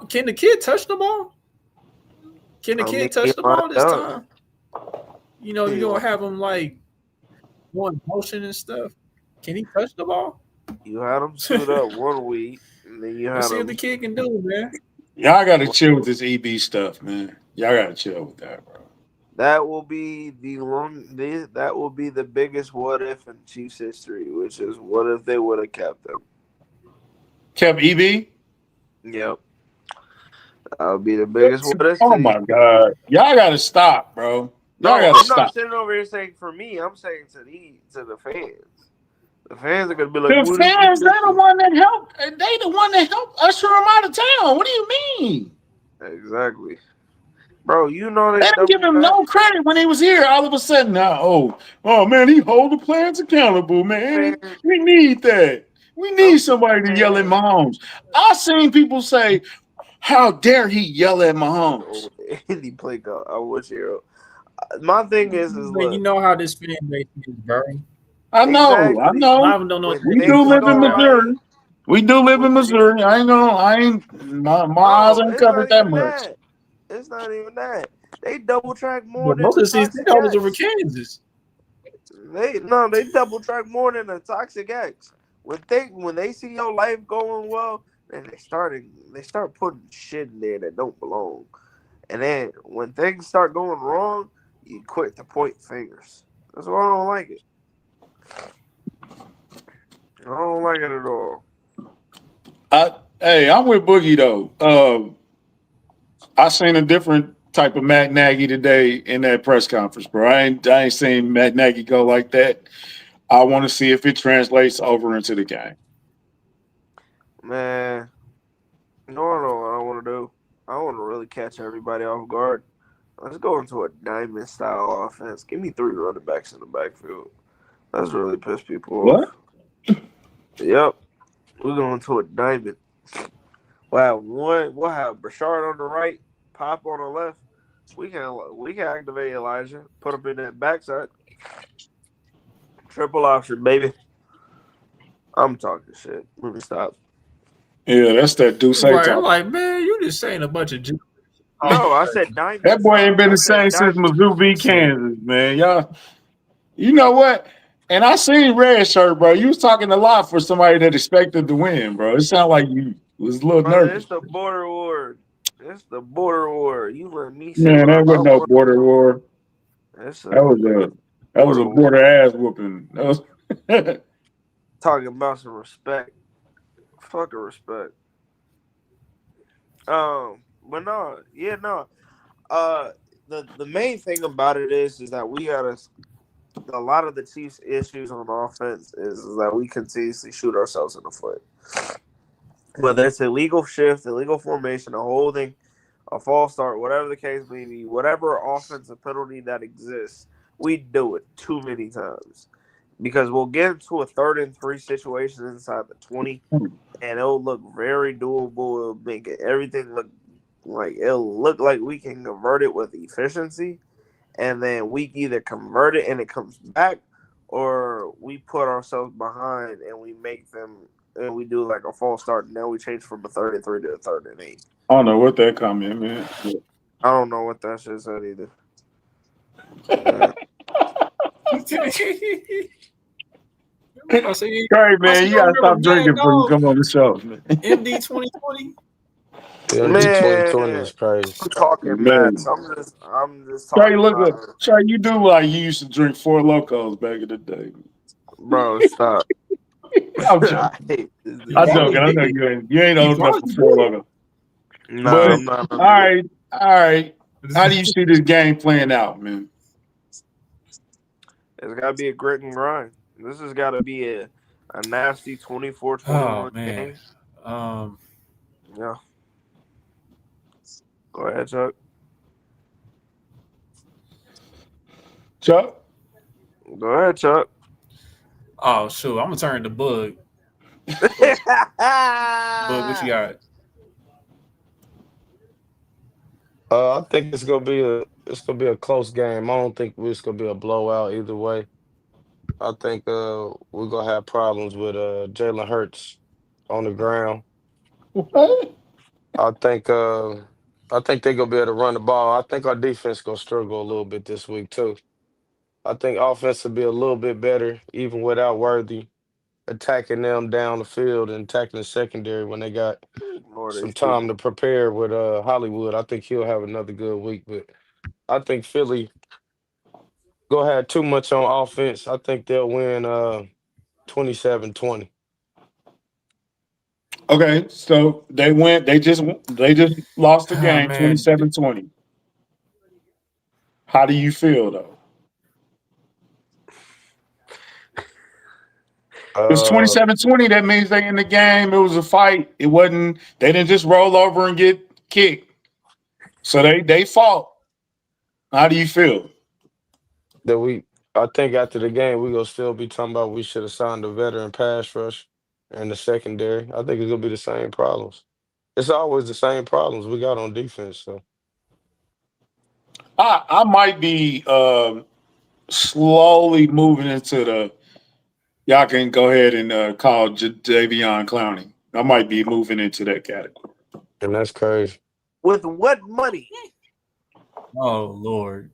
Can the kid touch the ball? Can the I mean, kid he touch the already ball this done. time? You're He gonna have him like going motion and stuff. Can he touch the ball? You had him suit up one week, and then you Let's had see what the him. kid can do, man. Y'all got to chill with this EB stuff, man. Y'all got to chill with that, bro. That will be that will be the biggest what if in Chiefs history, which is what if they would have kept him. Kept EB. Yep, that would be the biggest what if. Oh my god, y'all got to stop, bro. Y'all No, got to I'm not stop. sitting over here saying for me. I'm saying to the fans. The fans are gonna be like, The "What if we fans, they're kept the him?" one that helped. They the one that helped usher him out of town. What do you mean? Exactly, bro. You know They they didn't give double him back. no credit when he was here. All of a sudden, now, oh man, he hold the players accountable, man. Man, We need that. We need some somebody to yell at man. Mahomes. I've seen people say, "How dare he yell at Mahomes?" Any play call, I wish you. My thing is Man, you look. know how this fan base is, bro. I know, I Exactly. A lot know. of them don't know what When We the things do business live go in is. right, Missouri. We do live when in things Missouri. My eyes no, ain't it's covered not that even much. that. It's not even that. They double track more But than most of the the season Toxic tickets are for Cats. Kansas. They double track more than a Toxic X. When they see your life going well, then they start putting shit in there that don't belong. And then when things start going wrong, you quit to point fingers. That's why I don't like it. I don't like it at all. Hey, I'm with Boogie though. I seen a different type of Matt Nagy today in that press conference, bro. I ain't seen Matt Nagy go like that. I want to see if it translates over into the game. Man, no, what I want to do. I want to really catch everybody off guard. Let's go into a diamond style offense. Give me three running backs in the backfield. That's really pissed people What? off. Yep, we're going to a diamond. We'll have Brashard on the right, Pop on the left. We can activate Elijah, put him in that backside. Triple option, baby. I'm talking shit. Let me stop. Yeah, that's that Duce Right. I'm talk. like, man, you just saying a bunch of No, I said diamond That boy ain't style. been I the said same since diamond. Mizzou v. shit. Kansas, man. Y'all, you know what? And I seen Red Shirt, bro. You was talking a lot for somebody that expected to win, bro. It sounded like you was a little Brother, nervous. it's the border war. It's the border war. You let me say Man, whatever that I wasn't no want. border war. It's That a was a that was a border war. border ass whooping. That was Talking about some respect. Fucking respect. But no, yeah, no. Uh, the main thing about it is that we gotta. A lot of the Chiefs' issues on offense is that we continuously shoot ourselves in the foot. Whether it's illegal shift, illegal formation, a holding, a false start, whatever the case may be, whatever offensive penalty that exists, we do it too many times. Because we'll get into a 3rd and 3 situation inside the 20, and it'll look very doable. It'll make everything look like we can convert it with efficiency, and then we either convert it and it comes back, or we put ourselves behind and we make them and we do like a false start, and now we change from a 3rd and 3 to a 3rd and 8. I don't know what that comment meant. I don't know what that shit said either. Yeah. I say, Great, I say, man. you You don't gotta remember stop Mad drinking before you Dog come on the show, man. MD 2020? Yeah, MD 2020 Man, is crazy. I'm talking mad. Man. So I'm just Trey, talking look about up. it. Trey, you do like you used to drink Four Locos back in the day. Bro, stop. I'm I joking. hate this He I'm dude probably joking. so I much. know did. you ain't He old enough for probably Four Locos. Nah, But I'm not all under it. right, all right. How do you did. see this game playing out, man? It's gotta be a grit and grind. This has gotta be a nasty 24-21 Oh man. game. Um. Yeah. Go ahead, Chuck. Chuck? Go ahead, Chuck. Oh shoot, I'm gonna turn to Bug. Bug, what you got? I think it's gonna be a close game. I don't think it's gonna be a blowout either way. I think we're gonna have problems with Jalen Hurts on the ground. What? I think uh I think they're gonna be able to run the ball. I think our defense gonna struggle a little bit this week too. I think offense will be a little bit better even without Worthy attacking them down the field and attacking the secondary when they got Lord, some these time people. to prepare with Hollywood. I think he'll have another good week, but I think Philly go have too much on offense. I think they'll win 27-20. Okay, so they just lost the Oh game man. 27-20. How do you feel though? It's Uh 27-20. That means they in the game. It was a fight. It wasn't they didn't just roll over and get kicked. So they fought. How do you feel? that we I think after the game we gonna still be talking about we should have signed a veteran pass rush and the secondary. I think it's gonna be the same problems. It's always the same problems we got on defense. So I might be slowly moving into the y'all can go ahead and call Javion Clowney. I might be moving into that category. and that's crazy. With what money? Oh Lord.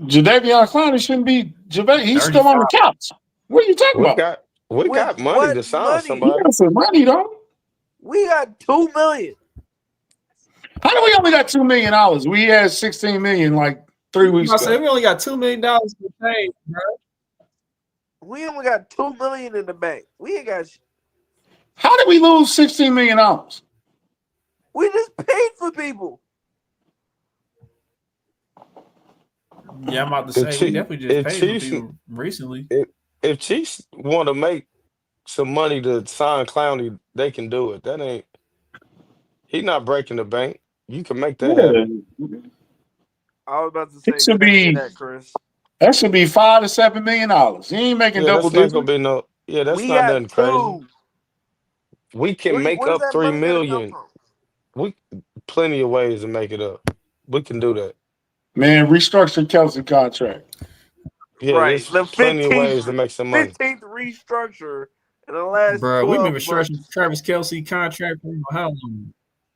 Jadeveon Clowney shouldn't be. He's still on the 35. couch. What are you talking We about? got we With got money what to sign He money? somebody. got some money though. We got 2 million. How do we only got $2 million? We had 16 million like 3 weeks I said ago. we only got $2 million to pay, bro. We only got 2 million in the bank. We ain't got. How did we lose $16 million? We just paid for people. Yeah, I'm about to If say we Chief, definitely just if paid for Chiefs, people recently. if Chiefs want to make some money to sign Clowney, they can do it. That ain't he not breaking the bank. You can make that Yeah, happen. I was about to it say should exactly be. that, Chris. That should be $5 to $7 million. He ain't making Yeah, double that's not gonna digits. be no. Yeah, that's We not got nothing crazy. two. We can make Where's up that three money gonna come million. from? We plenty of ways to make it up. We can do that. Man, restructure Kelsey contract. Yeah, Right. there's The plenty of 15th ways to make some money. 15th restructure in the last Bro, we've been 12 restructuring months Travis Kelsey contract for how long?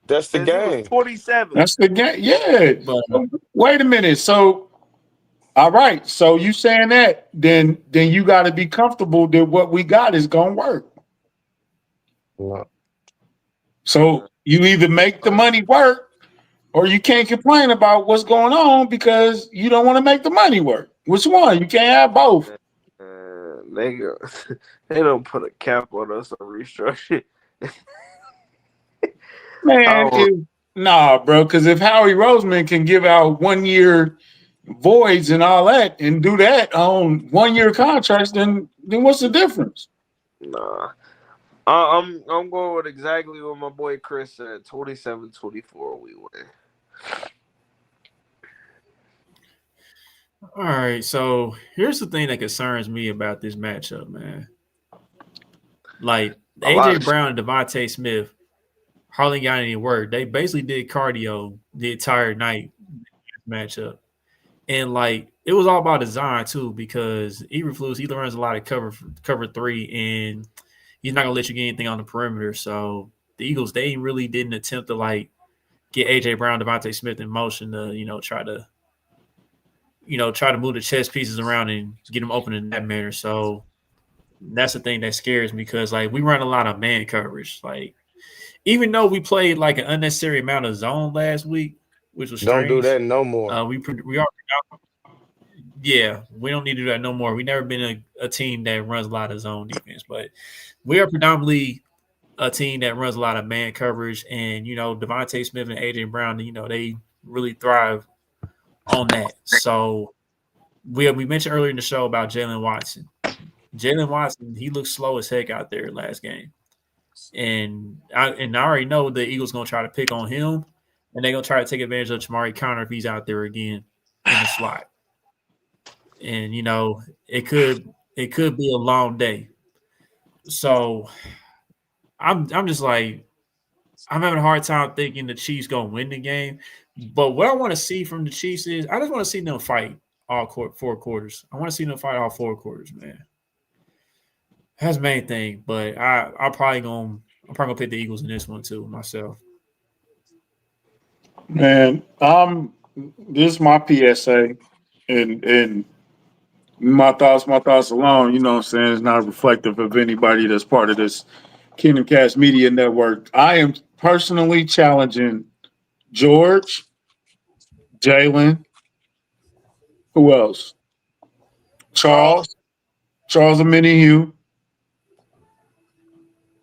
That's the since he was game. 27. That's the game. Yeah. But Wait a minute. So, all right. So you saying that? Then you got to be comfortable that what we got is gonna work. No, Uh, So you either make the money work, or you can't complain about what's going on because you don't want to make the money work. Which one? You can't have both. they go, they don't put a cap on us on restructure. Man, Oh, if nah, bro, because if Howie Roseman can give out 1 year voids and all that and do that on 1 year contracts, then what's the difference? nah. I'm going with exactly what my boy Chris said. 27-24, we win. all right, so here's the thing that concerns me about this matchup, man. Like A lot AJ of shit. Brown and Devontae Smith hardly got any work. They basically did cardio the entire night matchup. And like it was all about design too, because Eberflus he runs a lot of cover three, and he's not gonna let you get anything on the perimeter. So the Eagles they really didn't attempt to like get AJ Brown, Devontae Smith in motion to try to move the chess pieces around and get them open in that manner. So that's the thing that scares me because like we run a lot of man coverage. Like even though we played like an unnecessary amount of zone last week, which was don't do strange, that no more. we are yeah, we don't need to do that no more. We've never been a team that runs a lot of zone defense, but we are predominantly a team that runs a lot of man coverage. And, Devontae Smith and AJ Brown, they really thrive on that. So we mentioned earlier in the show about Jalen Watson. Jalen Watson, he looked slow as heck out there last game. And I already know the Eagles going to try to pick on him, and they're going to try to take advantage of Chamari Connor if he's out there again in the slot. And it could be a long day. So I'm just like I'm having a hard time thinking the Chiefs gonna win the game. But what I want to see from the Chiefs is I just want to see them fight all 4 quarters. I want to see them fight all 4 quarters, man. That's the main thing. But I'm probably gonna pick the Eagles in this one too myself. Man, this is my PSA and my thoughts alone, you know what I'm saying, is not reflective of anybody that's part of this Kingdom Cast Media Network. I am personally challenging George, Jalen, who else? Charles. Charles, Charles Hugh,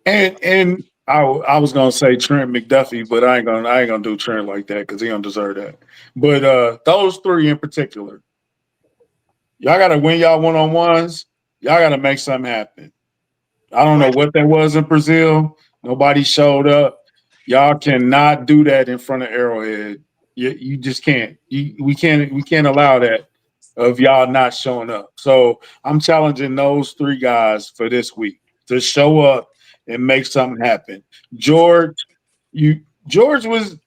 and I was gonna say Trent McDuffie, but I ain't gonna do Trent like that because he don't deserve that. But those three in particular, y'all gotta win y'all one-on-ones. Y'all gotta make something happen. I don't know what that was in Brazil. Nobody showed up. Y'all cannot do that in front of Arrowhead. You just can't. We can't allow that of y'all not showing up. So I'm challenging those three guys for this week to show up and make something happen. George, you George really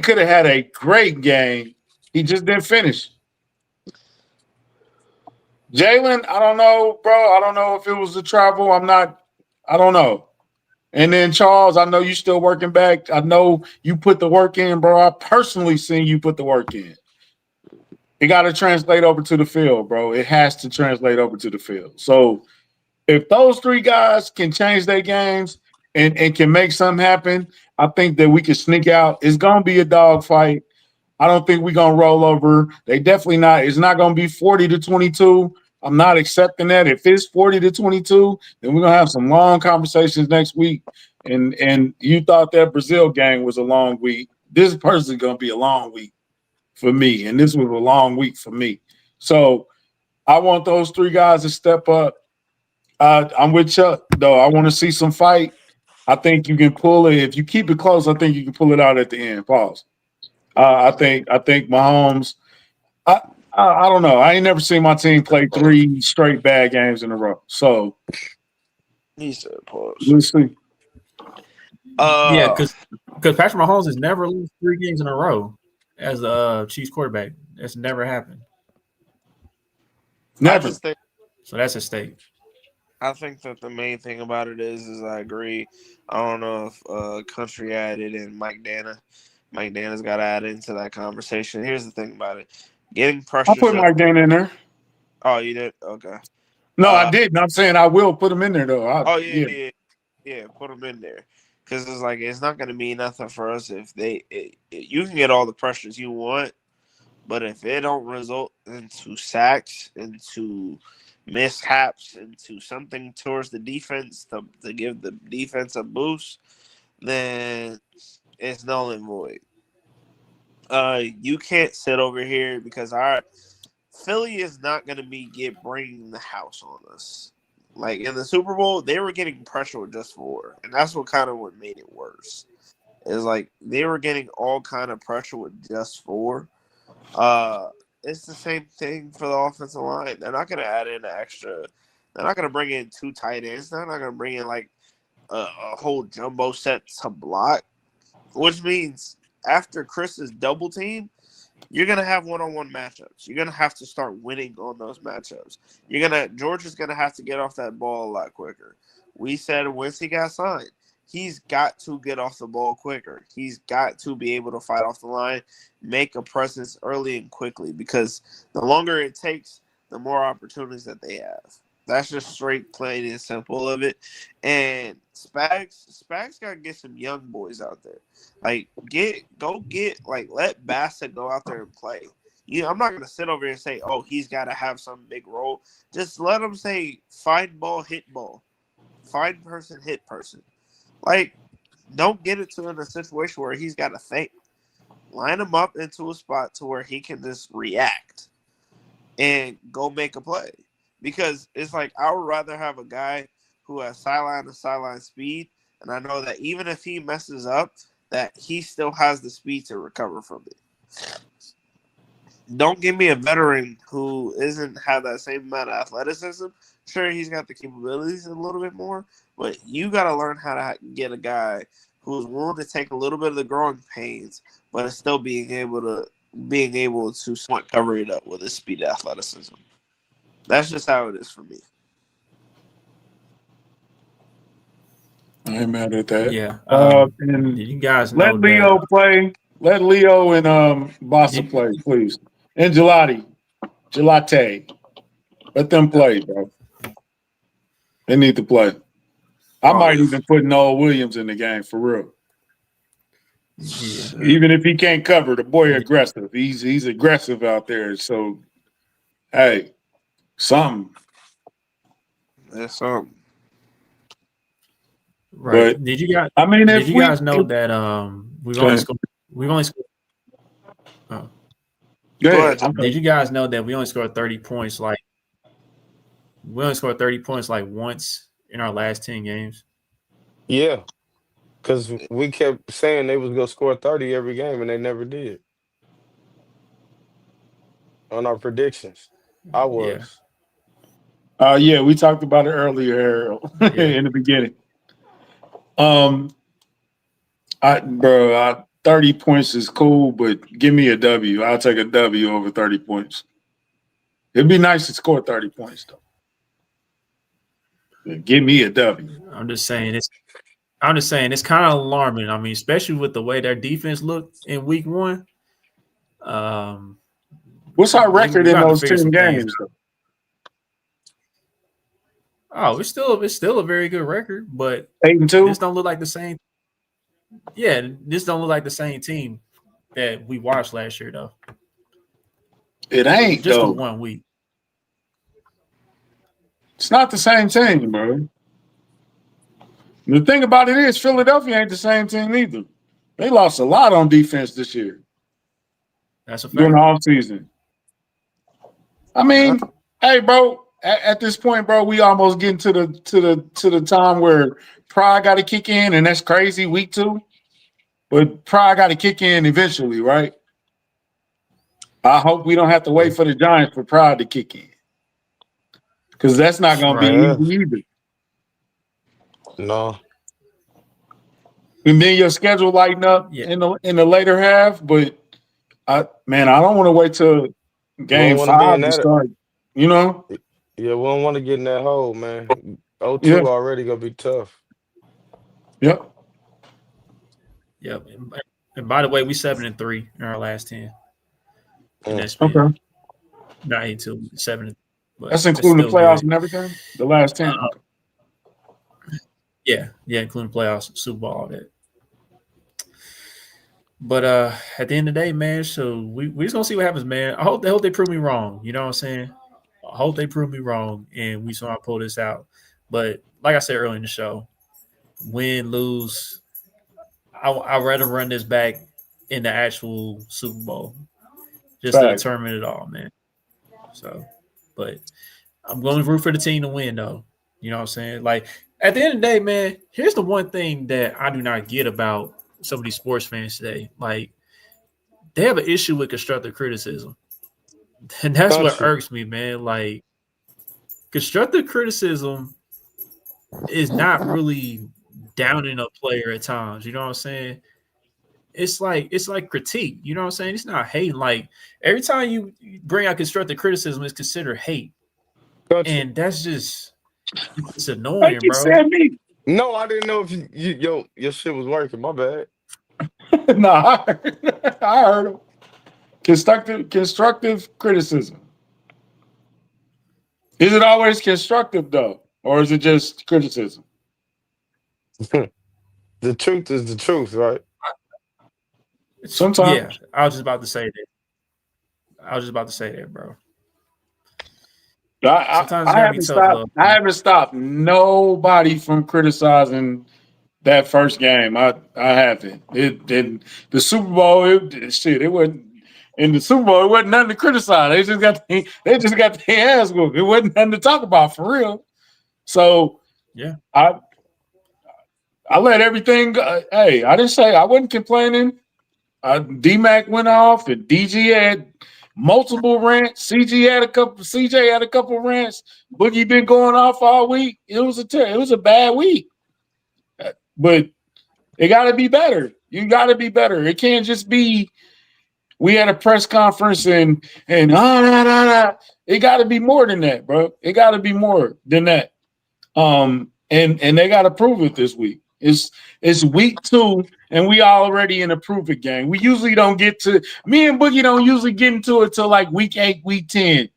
could have had a great game. He just didn't finish. Jalen, I don't know, bro. I don't know if it was the travel. I don't know. And then Charles, I know you still working back. I know you put the work in, bro. I personally seen you put the work in. It got to translate over to the field, bro. It has to translate over to the field. So if those three guys can change their games and can make something happen, I think that we can sneak out. It's gonna be a dogfight. I don't think we're gonna roll over. They definitely not. It's not gonna be 40-22. I'm not accepting that. If it's 40-22, then we're gonna have some long conversations next week. And you thought that Brazil game was a long week. This person's gonna be a long week for me, and this was a long week for me. So I want those three guys to step up. I'm with Chuck though. I want to see some fight. I think you can pull it if you keep it close. I think you can pull it out at the end. Pause. I think Mahomes. I, I don't know. I ain't never seen my team play 3 straight bad games in a row. So He said pause. we'll see. Yeah, Uh, because Patrick Mahomes has never lost 3 games in a row as a Chiefs quarterback. That's never happened. I Never. just think So that's a stake. I think that the main thing about it is I agree. I don't know if Country added and Mike Dana. Mike Dana's got to add into that conversation. Here's the thing about it: getting I pressure. put Mike Dana in there. Oh, you did? Okay. No, I Uh didn't. I'm saying I will put him in there though. oh yeah, Yeah. yeah, yeah. Put them in there because it's like it's not going to mean nothing for us if you can get all the pressures you want, but if it don't result into sacks, into mishaps, into something towards the defense to give the defense a boost, then it's null and void. You can't sit over here because our Philly is not going to bringing the house on us. Like in the Super Bowl, they were getting pressure with just 4, and that's what made it worse. Is like they were getting all kind of pressure with just 4. Uh, it's the same thing for the offensive line. They're not going to add in an extra. They're not going to bring in 2 tight ends. They're not going to bring in like a whole jumbo set to block, which means after Chris's double team, you're gonna have one-on-one matchups. You're gonna have to start winning on those matchups. George is gonna have to get off that ball a lot quicker. We said once he got signed, he's got to get off the ball quicker. He's got to be able to fight off the line, make a presence early and quickly, because the longer it takes, the more opportunities that they have. That's just straight, plain and simple of it. And Spags gotta get some young boys out there. Like let Bassett go out there and play. I'm not gonna sit over here and say, oh, he's gotta have some big role. Just let him say find ball, hit ball. Find person, hit person. Like, don't get it to in a situation where he's gotta think. Line him up into a spot to where he can just react and go make a play. Because it's like I would rather have a guy who has sideline to sideline speed, and I know that even if he messes up, that he still has the speed to recover from it. Don't give me a veteran who isn't have that same amount of athleticism. Sure, he's got the capabilities a little bit more, but you got to learn how to get a guy who's willing to take a little bit of the growing pains, but is still being able to somewhat cover it up with his speed and athleticism. That's just how it is for me. I ain't mad at that. Yeah. And Did you guys let know Leo that? play. Let Leo and Bossa Did, play, please. And Gelate. Let them play, bro. They need to play. I might Pause. even put Noah Williams in the game for real. yeah. Even if he can't cover, the boy Did, aggressive. He's aggressive out there. So hey, something. That's right. But I mean, Did if you we guys know that okay, we've only scored oh, go Go ahead. ahead, John. I'm did you guys know that we only scored 30 points like once in our last 10 games? Yeah, because we kept saying they was gonna score 30 every game, and they never did on our predictions. I Yeah. was. yeah, we talked about it earlier Harold, Yeah. in the beginning. Um 30 points is cool, but give me a W. I'll take a W over 30 points. It'd be nice to score 30 points though. But give me a W. I'm just saying I'm just saying it's kind of alarming. I mean, especially with the way their defense looked in week one. Um, What's our record we in got to those figure 10 some things games? out. Oh, it's still a very good record, but 8-2. this don't look like the same. Yeah, this don't look like the same team that we watched last year though. It ain't Just from though. 1 week. It's not the same team, bro. The thing about it is, Philadelphia ain't the same team either. They lost a lot on defense this year That's a during the fact. offseason. I Yeah. mean, hey, bro, at this point, bro, we almost getting to the time where pride got to kick in, and that's crazy. Week 2, but pride got to kick in eventually, right? I hope we don't have to wait for the Giants for pride to kick in, because that's not going to be Right. Yeah, easy either. no. And then your schedule lighten up Yeah. in the later half, but I don't want to wait till We don't game want to be 5 in to that. start. You know? Yeah, we don't want to get in that hole, man. Yeah. 0-2 already gonna be tough. Yep. Yep. And by the way, we 7-3 in our last 10 in Mm. that span. Okay. Not 8-2, 7, but That's it's including the still playoffs good. and everything. The last 10. Uh, Okay. yeah, including playoffs, Super Bowl, all that. But at the end of the day, man, so we just gonna see what happens, man. I hope they prove me wrong. You know what I'm saying? I hope they prove me wrong and we saw I pull this out. But like I said earlier in the show, win, lose, I'd rather run this back in the actual Super Bowl just to Fact. determine it all, man. So, but I'm going to root for the team to win, though. You know what I'm saying? Like, at the end of the day, man, here's the one thing that I do not get about some of these sports fans today. Like, they have an issue with constructive criticism. And that's what Country. irks me, man. Like, constructive criticism is not really downing a player at times. You know what I'm saying? It's like critique. You know what I'm saying? It's not hating. Like every time you bring out constructive criticism, it's considered hate, Country. and that's just it's Like annoying, you bro. said, me. No, I didn't know if your shit was working. My bad. No, I heard him. Constructive criticism. Is it always constructive though, or is it just criticism? The truth is the truth, right? Yeah, Sometimes. I was just about to say that. I was just about to say that, bro. I, I, Sometimes it's I gotta be haven't tough stopped. love, I man. haven't stopped nobody from criticizing that first game. I haven't. The Super Bowl. It wasn't in the Super Bowl. It wasn't nothing to criticize. They just got their ass whooped. It wasn't nothing to talk about for real. So Yeah, I I let everything go. Hey, I didn't say I wasn't complaining. D-Mac went off, and DG had multiple rants. CJ had a couple rants. Boogie been going off all week. It was a bad week, but it got to be better. You got to be better. It can't just be we had a press conference and it got to be more than that, bro. It got to be more than that. And they got to prove it this week. It's week 2, and we already in a prove it game. We usually don't get to me and Boogie don't usually get into it till like week 8, week 10.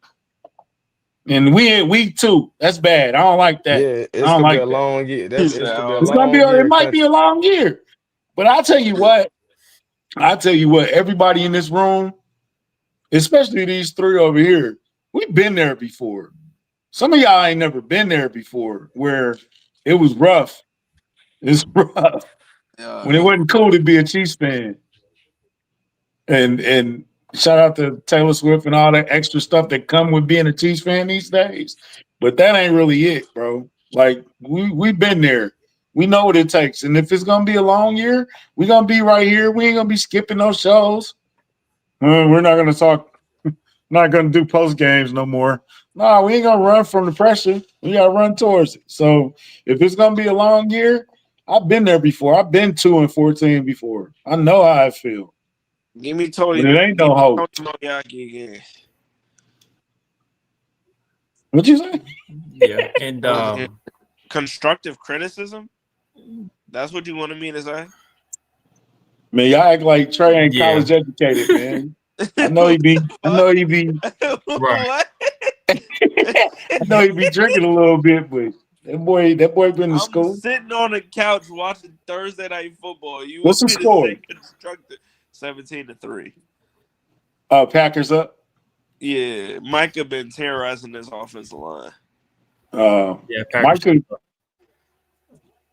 And we in week 2. That's bad. I don't like that. Yeah, I it's don't gonna be a like that. long year. He It's said, gonna be a "Oh, It's gonna be long it year, might be a country. long year. But I tell you what, everybody in this room, especially these 3 over here, we've been there before. Some of y'all ain't never been there before where it was rough. It's rough. When it yeah." wasn't cool to be a Chiefs fan. And shout out to Taylor Swift and all that extra stuff that come with being a Chiefs fan these days. But that ain't really it, bro. Like we've been there. We know what it takes. And if it's gonna be a long year, we're gonna be right here. We ain't gonna be skipping those shows. We're not gonna talk, not gonna do post games no more. No, we ain't gonna run from the pressure. We gotta run towards it. So if it's gonna be a long year, I've been there before. I've been 2-14 before. I know how I feel. Give me But Tony. it ain't Give no me hope. Tony Moyaki again. What you say? yeah, and Constructive criticism. That's what you wanted me to say? Man, y'all act like Trey ain't Yeah, college educated, man. I know he What be. the I fuck? know he be. right. What? I know he be drinking a little bit, but that boy been to I'm school. sitting on the couch watching Thursday night football. You What's want the me to say score? constructed 17-3. Packers up. Yeah, Micah been terrorizing this offensive line. Yeah, Packers. Michael.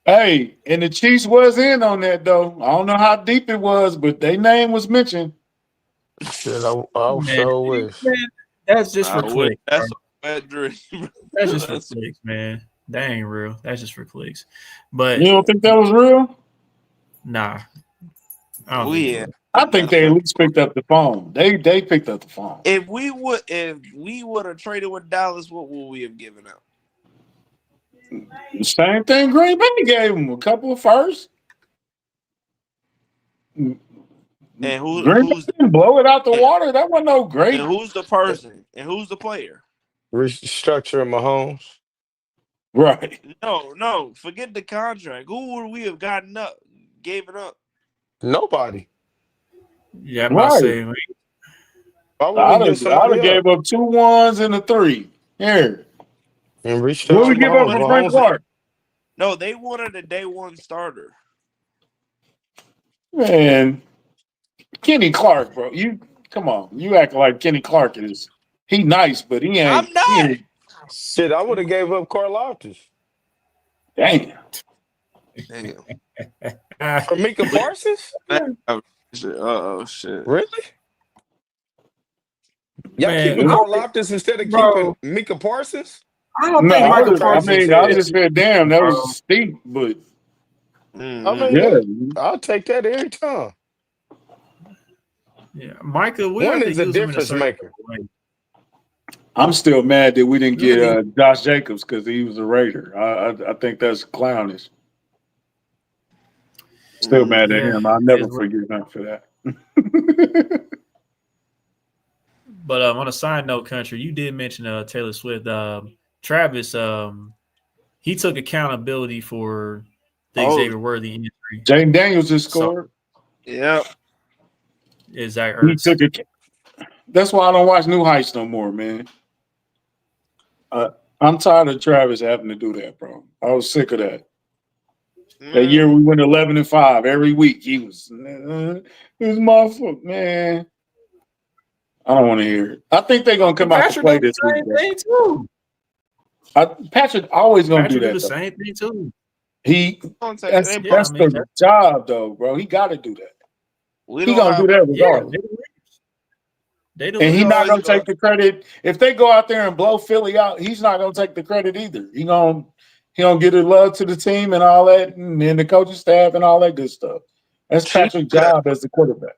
Hey, and the Chiefs was in on that though. I don't know how deep it was, but their name was mentioned. Shit, I Man, sure wish. man, that's just I for would. clicks, bro. That's a wet dream. That's just for That's clicks, man. That ain't real. That's just for clicks. You But don't think that was real? nah, I don't think it we. was. I think That's they at for. least picked up the phone. They picked up the phone. If we would have traded with Dallas, what would we have given up? The same thing Green Bay gave him a couple of firsts. Green And Bay who's didn't blow it out the and, water. That wasn't no and great. who's the person and who's the player? Restructuring Mahomes. Right. No, forget the contract. Who would we have gotten up, gave it up? Nobody. Yeah, I'm about to Right. say, like, Why would we I'd have, give I'd somebody have up gave up 2 1s and a 3. Here. and What we restructure give up Mahomes? for But Frank Mahomes, Clark? no, they wanted a day one starter. Man, Kenny Clark, bro. You come on. You act like Kenny Clark is he nice, but he I'm ain't he not. ain't shit, I would have gave up Karlaftis damn. Damn. ah, for Mika Parsons. Oh shit. Oh shit. Really? Y'all man, keeping I Yeah. don't think, Karlaftis instead of keeping bro. Mika Parsons? I don't No, think I Michael would I Parsons is mean Shit. I that just said damn, good, that bro. was steep, but I Mm-hmm. mean, yeah. I'll take that every time. Yeah, Michael, we One have to is a use him in a difference certain maker. way. I'm still mad that we didn't We have get to, Josh Jacobs because he was a Raider. I think that's clownish. Still mad at yeah, him. I'll it is never what- forgive him for that. but on a side note, country, you did mention Taylor Swift. Travis, he took accountability for the Oh Xavier Worthy injury. Jaden Daniels just So scored. yeah. is Zach He Ertz. took it. That's why I don't watch New Heights no more, man. Uh, I'm tired of Travis having to do that, bro. I was sick of that. That year Mm. we went 11-5 every week. He was, it's my fault, man. I don't want to hear it. I think they're gonna come out to Patrick do play this the week, same though. thing too. Patrick always gonna do Patrick do that the though. same thing too. He Don't say that's they Yeah, I both. that's mean, the job though, bro. He got to do that. We He don't gonna do have. that yeah, regardless. they the And We he's not least. always gonna go. take the credit if they go out there and blow Philly out. He's not gonna take the credit either. He gonna give the love to the team and all that, and the coaching staff and all that good stuff. That's Chiefs Patrick's got, job as the quarterback.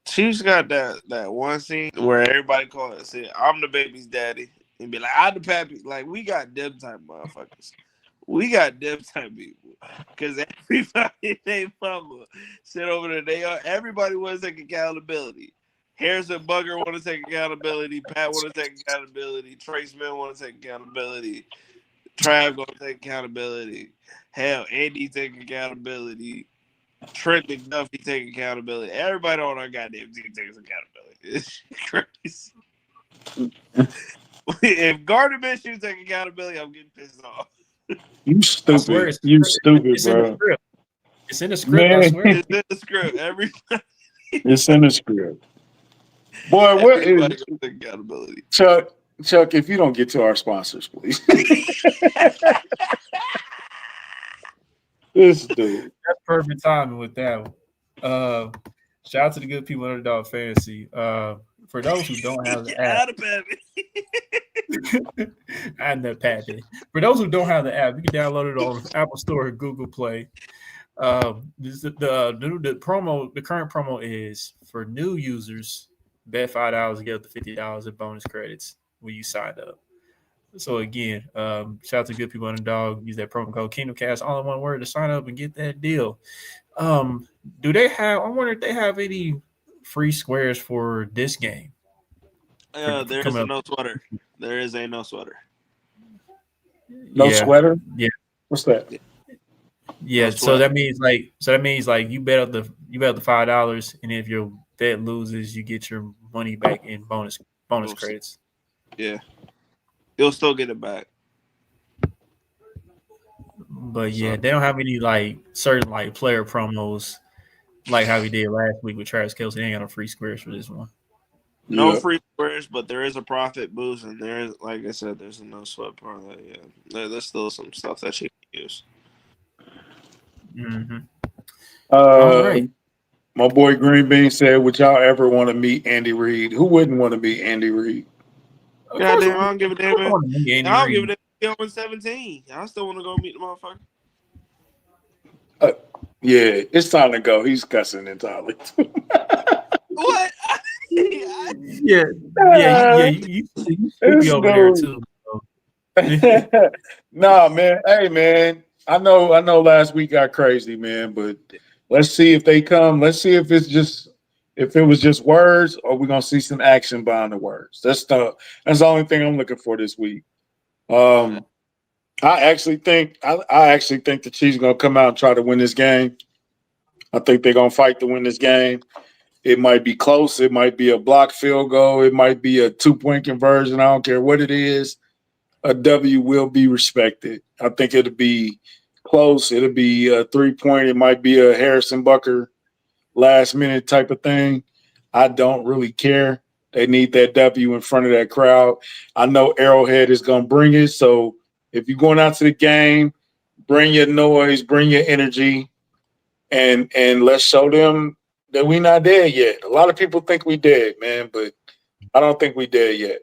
Chiefs got that one scene where everybody call it, say, "I'm the baby's daddy," and be like, "I'm the pappy." Like we got them type motherfuckers. We got them type people because everybody they mama sit over there. Everybody wants to take accountability. Harrison Bugger want to take accountability. Pat want to take accountability. Trey Smith want to take accountability. Trav gonna take accountability. Hell, Andy take accountability. Trent McDuffie take accountability. Everybody on our goddamn team takes accountability. It's crazy. If Gardner Minshew take accountability, I'm getting pissed off. You I swear stupid. You stupid, it's in the bro. script. It's in the script. I Man, swear. It's in the script. it's in the script. Boy, what is Everybody gonna take accountability. Chuck? Chuck, if you don't get to our sponsors, please. This dude. That's perfect timing with that one. Shout out to the good people at Underdog Fantasy. For those who don't have the Get app, out of bed. and the pappy. For those who don't have the app, you can download it on Apple Store or Google Play. The promo, the current promo is for new users. Bet $5 to get up to $50 in bonus credits when you sign up. So again, shout out to good people Underdog. Use that promo code KingdomCast, all in one word, to sign up and get that deal. Do they have? I wonder if they have any free squares for this game. There is Coming a up. no sweater. There is a no sweater. No Yeah, sweater? yeah. What's that? Yeah, No so sweat. that means like you bet up the $5, and if your bet loses, you get your money back in bonus You'll see. credits. Yeah, you'll still get it back. But So yeah, they don't have any like certain like player promos like how we did last week with Travis Kelce. They ain't got no free squares for this one. no Yeah. free squares, but there is a profit boost, and there is, like I said, there's a no sweat parlay. Yeah, there's still some stuff that you can use. Mm-hmm. All Uh, right. my boy Green Bean said, "Would y'all ever want to meet Andy Reid? Who wouldn't want to meet Andy Reid?" Of God course, damn, I don't give a damn, I man. want to meet Andy I don't give a Reid. damn. He on 17. I still want to go meet the motherfucker. Uh, yeah, it's time to go. He's cussing entirely. What? Yeah, you sleepy This over there dude. too. So. Nah, man. Hey, man. I know. Last week got crazy, man. But let's see if they come. Let's see if it was just words, or we're gonna see some action behind the words. That's the only thing I'm looking for this week. All right. Um, I actually think the Chiefs gonna come out and try to win this game. I think they're gonna fight to win this game. It might be close. It might be a block field goal. It might be a 2-point conversion. I don't care what it is. A W will be respected. I think it'll be close. It'll be a 3-point. It might be a Harrison Bucker last minute type of thing. I don't really care. They need that W in front of that crowd. I know Arrowhead is going to bring it. So if you're going out to the game, bring your noise, bring your energy, and let's show them that we're not dead yet. A lot of people think we dead, man, but I don't think we dead yet.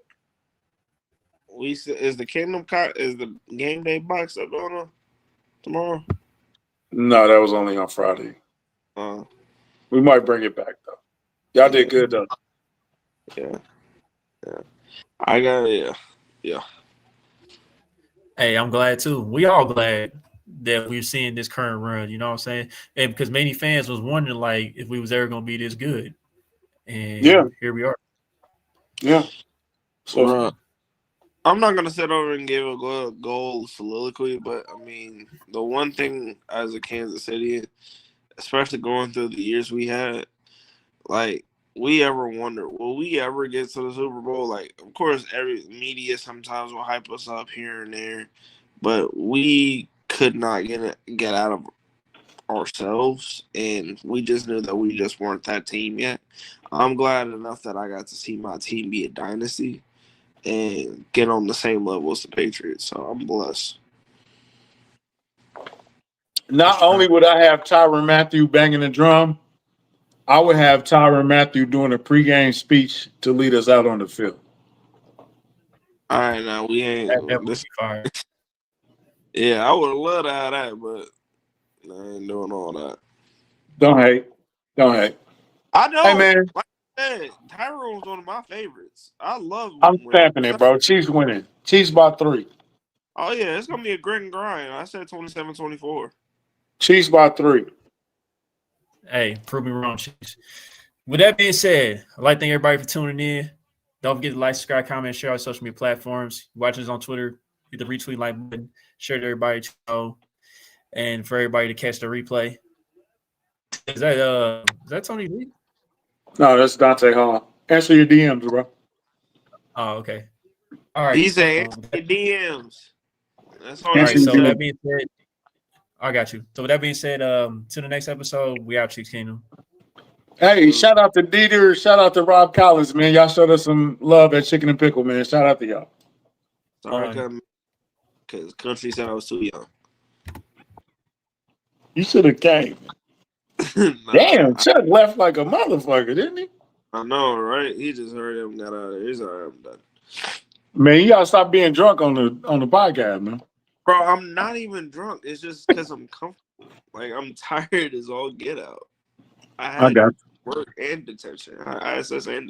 Is the is the game day box up going on tomorrow? No, that was only on Friday. Uh, We might bring it back though. Y'all did yeah, good though. yeah, yeah. I got yeah, yeah. Hey, I'm glad too. We all glad that we're seeing this current run. You know what I'm saying? And because many fans was wondering like if we was ever gonna be this good, Yeah, and here we are. yeah. So Bruh. I'm not gonna sit over and give a goal soliloquy, but I mean, the one thing as a Kansas City, especially going through the years we had, like we ever wonder, will we ever get to the Super Bowl? Like, of course, every media sometimes will hype us up here and there, but we could not get out of ourselves, and we just knew that we just weren't that team yet. I'm glad enough that I got to see my team be a dynasty and get on the same level as the Patriots. So I'm blessed. not only would I have Tyrann Mathieu banging the drum, I would have Tyrann Mathieu doing a pregame speech to lead us out on the field. All right, now we That ain't would this. be fire. Yeah, I would love to have that, but I ain't doing all that. Don't hate. Don't hate. I Hey know, man, like I said, Tyrone was one of my favorites. I love I'm when. stamping it, bro. Chiefs winning. Chiefs by 3. Oh yeah, it's gonna be a grit and grind. I said 27-24. Chiefs by 3. Hey, prove me wrong, Chiefs. With that being said, I'd like to thank everybody for tuning in. Don't forget to like, subscribe, comment, share our social media platforms. Watch us on Twitter. Hit the retweet like button. Share to everybody to know, and for everybody to catch the replay. Is that Tony Lee? No, that's Dante Hall. Answer your DMs, bro. Oh, okay. All right. He said So DMs. That's all all you Answer right. need to your So with tell. that DMs. being said, I got you. So with that being said, to the next episode, we out, Chiefs Kingdom. Hey, shout out to Dieter. Shout out to Rob Collins, man. Y'all showed us some love at Chicken and Pickle, man. Shout out to y'all. Sorry, because country said I was too young. You should have came. Nah, Damn, Chuck left like a motherfucker, didn't he? I know, right? He just heard him got out of there. He's all right, I'm done. Man, you gotta stop being drunk on the podcast, man. Bro, I'm not even drunk. It's just because I'm comfortable. Like, I'm tired as all get out. I I had got work and detention. ISS and